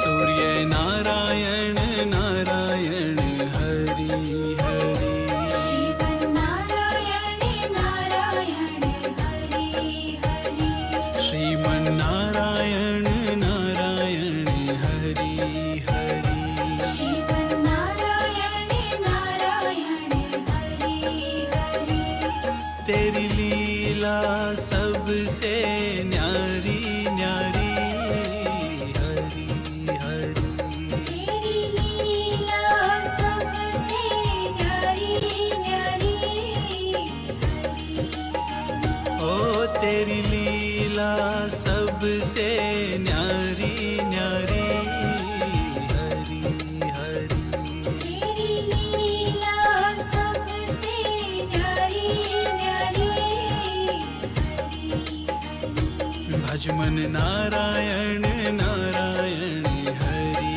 सूर्य नारायण नारायण हरि हरि, श्रीमन्नारायण नारायण हरि हरि, श्रीमन्नारायण नारायण हरि हरि, श्रीमन्नारायण नारायण हरि हरि, तेरी लीला सबसे न्यारी न्यारी हरि हरि, तेरी लीला सबसे न्यारी न्यारी हरि, ओ तेरी लीला सबसे न्यारी न्यारी हरि हरि, तेरी भज मन नारायण नारायण हरि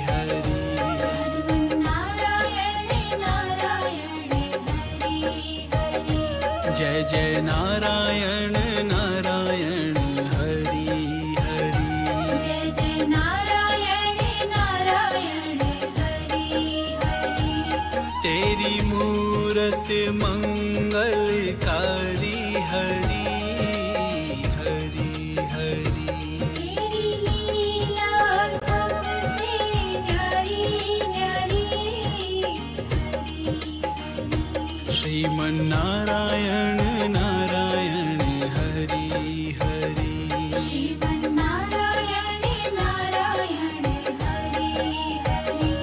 हरि भजमन नारायण नारायण हरि हरि जय जय नारायण नारायण हरि हरि जय जय नारायण नारायण हरि हरि तेरी मूरत मंगलकारी हरि हरि हरि तेरी लीला सबसे न्यारी न्यारी हरि श्रीमन नारायण नारायण हरि हरि श्रीमन नारायण नारायण हरि हरि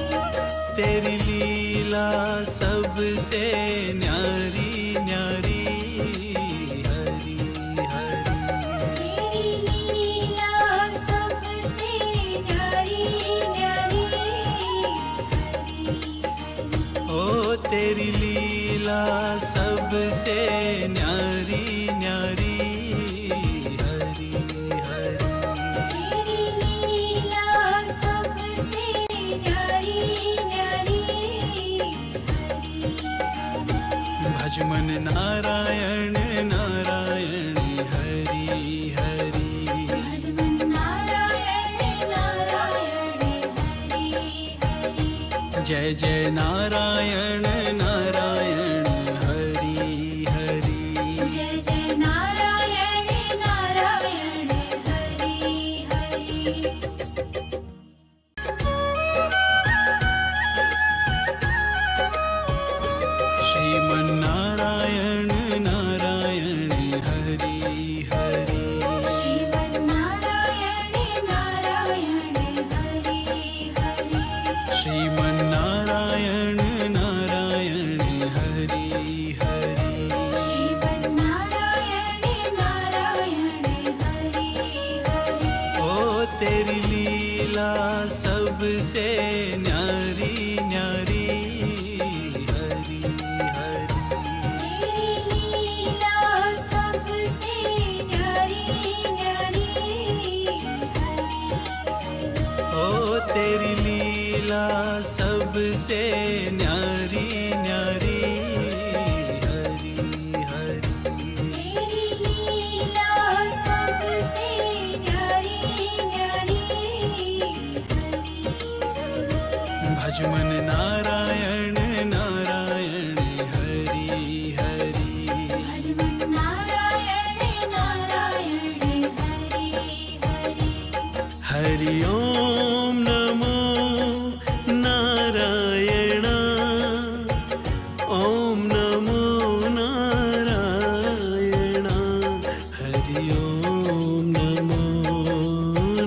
तेरी लीला सबसे न्यारी न्यारी हरि हरि तेरी लीला सबसे न्यारी न्यारी हरि ओ तेरी लीला सबसे न्यारी न्यारी हरि हरि तेरी लीला सबसे न्यारी न्यारी हरि भज मन नारायण नारायण हरि हरि भजमन नारायण नारायण हरि हरि जय जय नारायण नारायण हरि हरि जय जय नारायण नारायण हरि हरि श्रीमन नारायण नारायण हरि हरि श्रीमन नारायण नारायण हरि हरि श्रीमन नारायण नारायण हरि हरि श्रीमन नारायण नारायण हरि हरि ओ तेरी लीला सबसे न्यारी न्यारी हरि हरि तेरी लीला सबसे न्यारी न्यारी हरि ओ तेरी लीला सबसे न्यारी न्यारी हरि हरि तेरी लीला सबसे न्यारी न्यारी हरि भज मन नारायण नारायण हरि हरि भजमन नारायण नारायण हरि हरि हरि ओम नमो नारायण ओम नमो नारायण हरि ओम नमो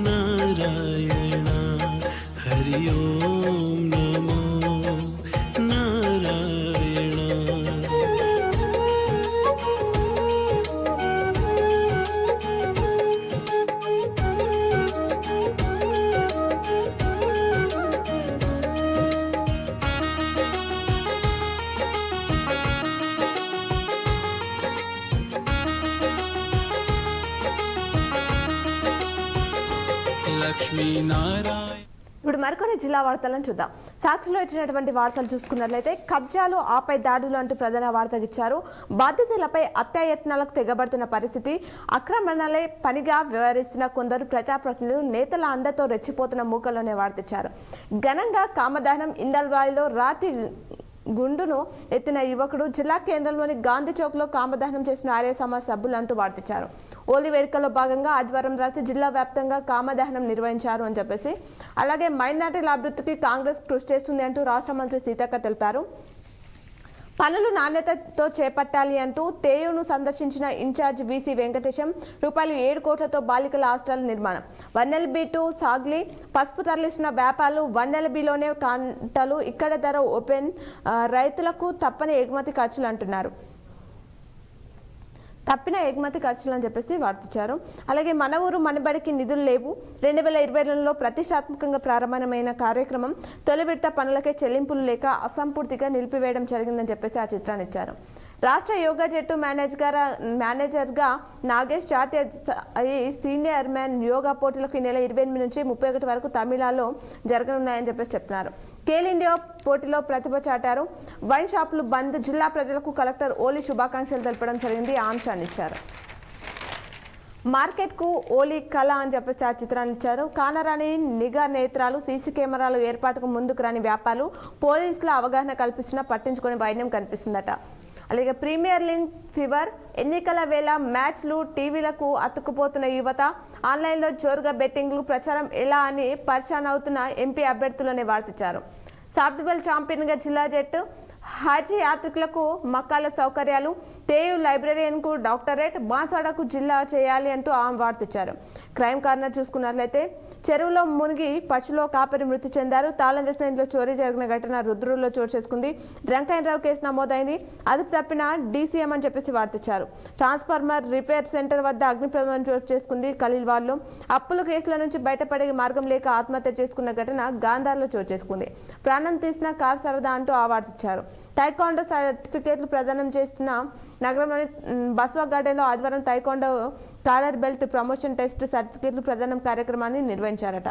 नारायण हरि ओम नमो नारायण లక్ష్మీ నారాయణ ఇప్పుడు మరికొన్ని జిల్లా వార్తలను చూద్దాం. సాక్షిలో ఇచ్చినటువంటి వార్తలు చూసుకున్నట్లయితే కబ్జాలు ఆపై దాడులు అంటూ ప్రధాన వార్తలు ఇచ్చారు. బాధితులపై అత్యాయత్నాలకు తెగబడుతున్న పరిస్థితి, ఆక్రమణలే పనిగా వ్యవహరిస్తున్న కొందరు ప్రజాప్రతినిధులు నేతల అండతో రెచ్చిపోతున్న మూకలోనే వార్తిచ్చారు. ఘనంగా కామదహనం, ఇందల్వాయిలో రాతి గుండును ఎత్తిన యువకుడు, జిల్లా కేంద్రంలోని గాంధీ చౌక్లో కామదహనం చేసిన ఆర్య సమాజ్ సభ్యులు అంటూ వార్తించారు. హోలీ వేడుకల్లో భాగంగా ఆదివారం రాత్రి జిల్లా వ్యాప్తంగా కామదహనం నిర్వహించారు అని చెప్పేసి, అలాగే మైనార్టీల అభివృద్ధికి కాంగ్రెస్ కృషి చేస్తుంది అంటూ రాష్ట్ర మంత్రి సీతక్క తెలిపారు. పనులు నాణ్యతతో చేపట్టాలి అంటూ తేయును సందర్శించిన ఇన్ఛార్జ్ వీసీ వెంకటేశం రూపాయలు 7 కోట్లతో బాలికల హాస్టల్ నిర్మాణం, 1LB2 సాగ్లీ పసుపు తరలిస్తున్న వ్యాపారులు 1LBలోనే కాంటలు, ఇక్కడ ధర ఓపెన్, రైతులకు తప్పని ఎగుమతి ఖర్చులు అంటున్నారు. తప్పిన ఎగుమతి ఖర్చులు అని చెప్పేసి వార్తించారు. అలాగే మన ఊరు మనబడికి నిధులు లేవు, 2020లో ప్రతిష్టాత్మకంగా ప్రారంభమైన కార్యక్రమం తొలి విడత పనులకే చెల్లింపులు లేక అసంపూర్తిగా నిలిపివేయడం జరిగిందని చెప్పేసి ఆ చిత్రాన్ని ఇచ్చారు. రాష్ట్ర యోగా జట్టు మేనేజర్గా నాగేష్, జాతీయ సీనియర్ మ్యాన్ యోగా పోటీలకు ఈ నెల 28 నుంచి 31 వరకు తమిళనాడులో జరగనున్నాయని చెప్తున్నారు. ఖేల్ ఇండియా పోటీలో ప్రతిభ చాటారు. వైన్ షాపులు బంద్, జిల్లా ప్రజలకు కలెక్టర్ ఓలీ శుభాకాంక్షలు తెలపడం జరిగింది. ఆ అంశాన్ని ఇచ్చారు. మార్కెట్కు ఓలీ కళ అని చెప్పేసి ఆ చిత్రాన్ని ఇచ్చారు. కానరాని నిఘా నేత్రాలు, సీసీ కెమెరాలు ఏర్పాటుకు ముందుకు రాని వ్యాపారులు, పోలీసుల అవగాహన కల్పిస్తున్నా పట్టించుకునే వైద్యం కనిపిస్తుందట. అలాగే ప్రీమియర్ లీగ్ ఫీవర్, ఎన్నికల వేళ మ్యాచ్లు, టీవీలకు అతుక్కుపోతున్న యువత, ఆన్లైన్లో జోరుగా బెట్టింగ్లు ప్రచారం ఎలా అని పరిశాన్ అవుతున్న ఎంపీ అభ్యర్థులనే వార్తిచ్చారు. సాఫ్ట్బాల్ ఛాంపియన్గా జిల్లా జట్టు, హాజీ యాత్రికులకు మక్కాల సౌకర్యాలు, తేయు లైబ్రరీయన్కు డాక్టరేట్, బాన్సాడకు జిల్లా చేయాలి అంటూ ఆమె వార్తిచ్చారు. క్రైమ్ కార్నర్ చూసుకున్నట్లయితే చెరువులో మునిగి పచ్చులో కాపరి మృతి చెందారు. తాళం వేసిన ఇంట్లో చోరీ జరిగిన ఘటన రుద్రూరులో చోటు చేసుకుంది. డ్రంక్ అండ్ డ్రైవ్ కేసు నమోదైంది. అదుపు తప్పిన డీసీఎం అని చెప్పేసి వార్తిచ్చారు. ట్రాన్స్ఫార్మర్ రిపేర్ సెంటర్ వద్ద అగ్ని ప్రమాదం చోటు చేసుకుంది. ఖలీల్వాడ్లో అప్పుల కేసుల నుంచి బయటపడే మార్గం లేక ఆత్మహత్య చేసుకున్న ఘటన గాంధార్లో చోటు చేసుకుంది. ప్రాణం తీసిన కార్ సరదా అంటూ ఆ వార్తిచ్చారు. తైకాండో సర్టిఫికేట్లు ప్రదానం చేస్తున్న నగరంలోని బస్వా గార్డెన్లో ఆదివారం taekwondo colour belt promotion test సర్టిఫికేట్లు ప్రదానం కార్యక్రమాన్ని నిర్వహించారట.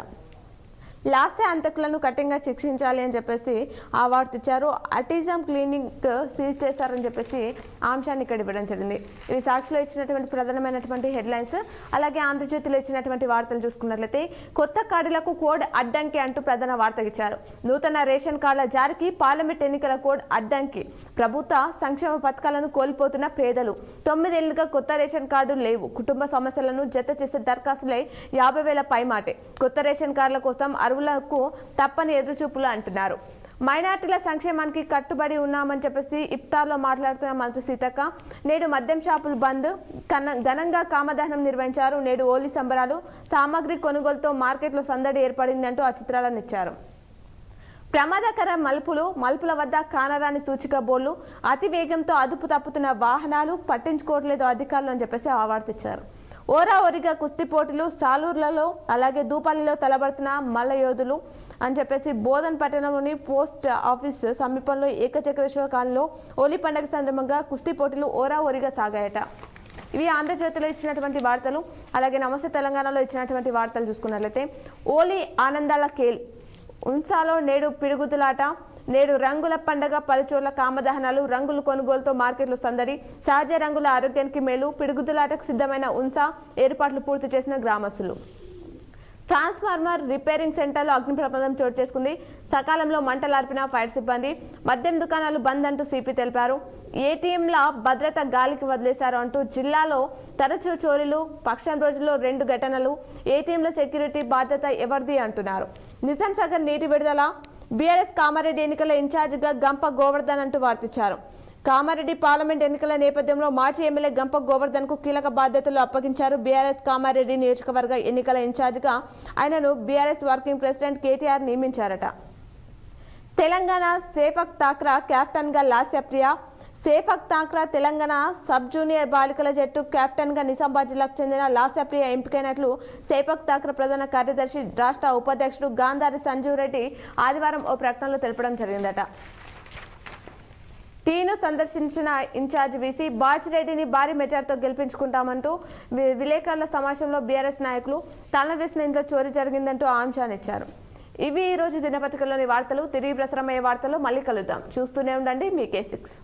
లాస్య అంతకులను కఠినంగా శిక్షించాలి అని చెప్పేసి అవార్డు ఇచ్చారు. అటిజం క్లినిక్ సీజ్ చేశారని చెప్పేసి ఆ అంశాన్ని ఇక్కడ ఇవ్వడం జరిగింది. ఇవి సాక్షిలో ఇచ్చినటువంటి ప్రధానమైనటువంటి హెడ్లైన్స్. అలాగే ఆంధ్రజ్యోతిలో ఇచ్చినటువంటి వార్తలు చూసుకున్నట్లయితే కొత్త కార్డులకు కోడ్ అడ్డంకి అంటూ ప్రధాన వార్త ఇచ్చారు. నూతన రేషన్ కార్డుల జారీకి పార్లమెంట్ ఎన్నికల కోడ్ అడ్డంకి. ప్రభుత్వ సంక్షేమ పథకాలను కోల్పోతున్న పేదలు. 9 ఏళ్లుగా కొత్త రేషన్ కార్డులు లేవు. కుటుంబ సమస్యలను జత చేసే దరఖాస్తులై 50,000 పైమాటే. కొత్త రేషన్ కార్డుల కోసం అరువులకు తప్పని ఎదురుచూపులు అంటున్నారు. మైనార్టీల సంక్షేమానికి కట్టుబడి ఉన్నామని చెప్పేసి ఇఫ్తార్లో మాట్లాడుతున్న మంత్రి సీతక్క. నేడు మద్యం షాపులు బంద్, ఘనంగా కామదహనం నిర్వహించారు. నేడు హోలీ సంబరాలు, సామాగ్రి కొనుగోలుతో మార్కెట్లో సందడి ఏర్పడిందంటూ ఆ చిత్రాలను ఇచ్చారు. ప్రమాదకర మలుపుల వద్ద కానరాని సూచిక బోర్లు, అతి వేగంతో అదుపు తప్పుతున్న వాహనాలు, పట్టించుకోవట్లేదు అధికారులు అని చెప్పేసి అవార్డు ఇచ్చారు. ఓరాఓరిగా కుస్తీ పోటీలు సాలూర్లలో, అలాగే దూపాలిలో తలబడుతున్న మల్ల యోధులు అని చెప్పేసి బోధన్ పట్టణంలోని పోస్ట్ ఆఫీస్ సమీపంలో ఏకచక్రేశ్వర కాలనీలో హోలీ పండుగ సందర్భంగా కుస్తీ పోటీలు ఓరాఓరిగా సాగాయట. ఇవి ఆంధ్రజ్యోతిలో ఇచ్చినటువంటి వార్తలు. అలాగే నమస్తే తెలంగాణలో ఇచ్చినటువంటి వార్తలు చూసుకున్నట్లయితే హోలీ ఆనందాల కేల్, ఉన్సాలో నేడు పిడుగుతులాట, నేడు రంగుల పండగ, పలుచోట్ల కామదహనాలు, రంగుల కొనుగోలుతో మార్కెట్లో సందడి, సహజ రంగుల ఆరోగ్యానికి మేలు, పిడుగుతులాటకు సిద్ధమైన ఉన్సా ఏర్పాట్లు పూర్తి చేసిన గ్రామస్తులు. ట్రాన్స్ఫార్మర్ రిపేరింగ్ సెంటర్లో అగ్ని ప్రమాదం చోటు చేసుకుంది. సకాలంలో మంటలార్పిన ఫైర్ సిబ్బంది. మద్యం దుకాణాలు బంద్ అంటూ సిపి తెలిపారు. ఏటీఎంల భద్రత గాలికి వదిలేశారు అంటూ జిల్లాలో తరచూ చోరీలు, పక్షం రోజుల్లో 2 ఘటనలు, ఏటీఎంల సెక్యూరిటీ బాధ్యత ఎవరిది అంటున్నారు. నిజాం సాగర్ నీటి విడుదల, బీఆర్ఎస్ కామారెడ్డి ఎన్నికల ఇన్ఛార్జిగా గంప గోవర్ధన్ అంటూ వార్తిచ్చారు. కామారెడ్డి పార్లమెంట్ ఎన్నికల నేపథ్యంలో మాజీ ఎమ్మెల్యే గంప గోవర్ధన్ కు కీలక బాధ్యతలు అప్పగించారు. బీఆర్ఎస్ కామారెడ్డి నియోజకవర్గ ఎన్నికల ఇన్ఛార్జిగా ఆయనను బీఆర్ఎస్ వర్కింగ్ ప్రెసిడెంట్ కేటీఆర్ నియమించారట. తెలంగాణ సేఫక్ తాక్రా కెప్టెన్ గా Lasyapriya. Sepak takraw Telangana sub junior బాలికల జట్టు కెప్టెన్ గా నిజామాబాద్ జిల్లాకు చెందిన లాస్యప్రియ ఎంపికైనట్లు సేఫక్ తాక్రా ప్రధాన కార్యదర్శి, రాష్ట్ర ఉపాధ్యక్షుడు గాంధారి సంజీవ్ రెడ్డి ఆదివారం ఓ ప్రకటనలో తెలపడం జరిగిందట. టీను సందర్శించిన ఇన్ఛార్జ్ వీసీ బాజిరెడ్డిని భారీ మెజార్టీతో గెలిపించుకుంటామంటూ విలేకరుల సమావేశంలో బీఆర్ఎస్ నాయకులు తల వేసిన ఇంట్లో చోరీ జరిగిందంటూ ఆ అంశాన్ని ఇచ్చారు. ఇవి ఈ రోజు దినపత్రికలోని వార్తలు. తిరిగి ప్రసారమయ్యే వార్తలు మళ్ళీ కలుద్దాం. చూస్తూనే ఉండండి మీ K6.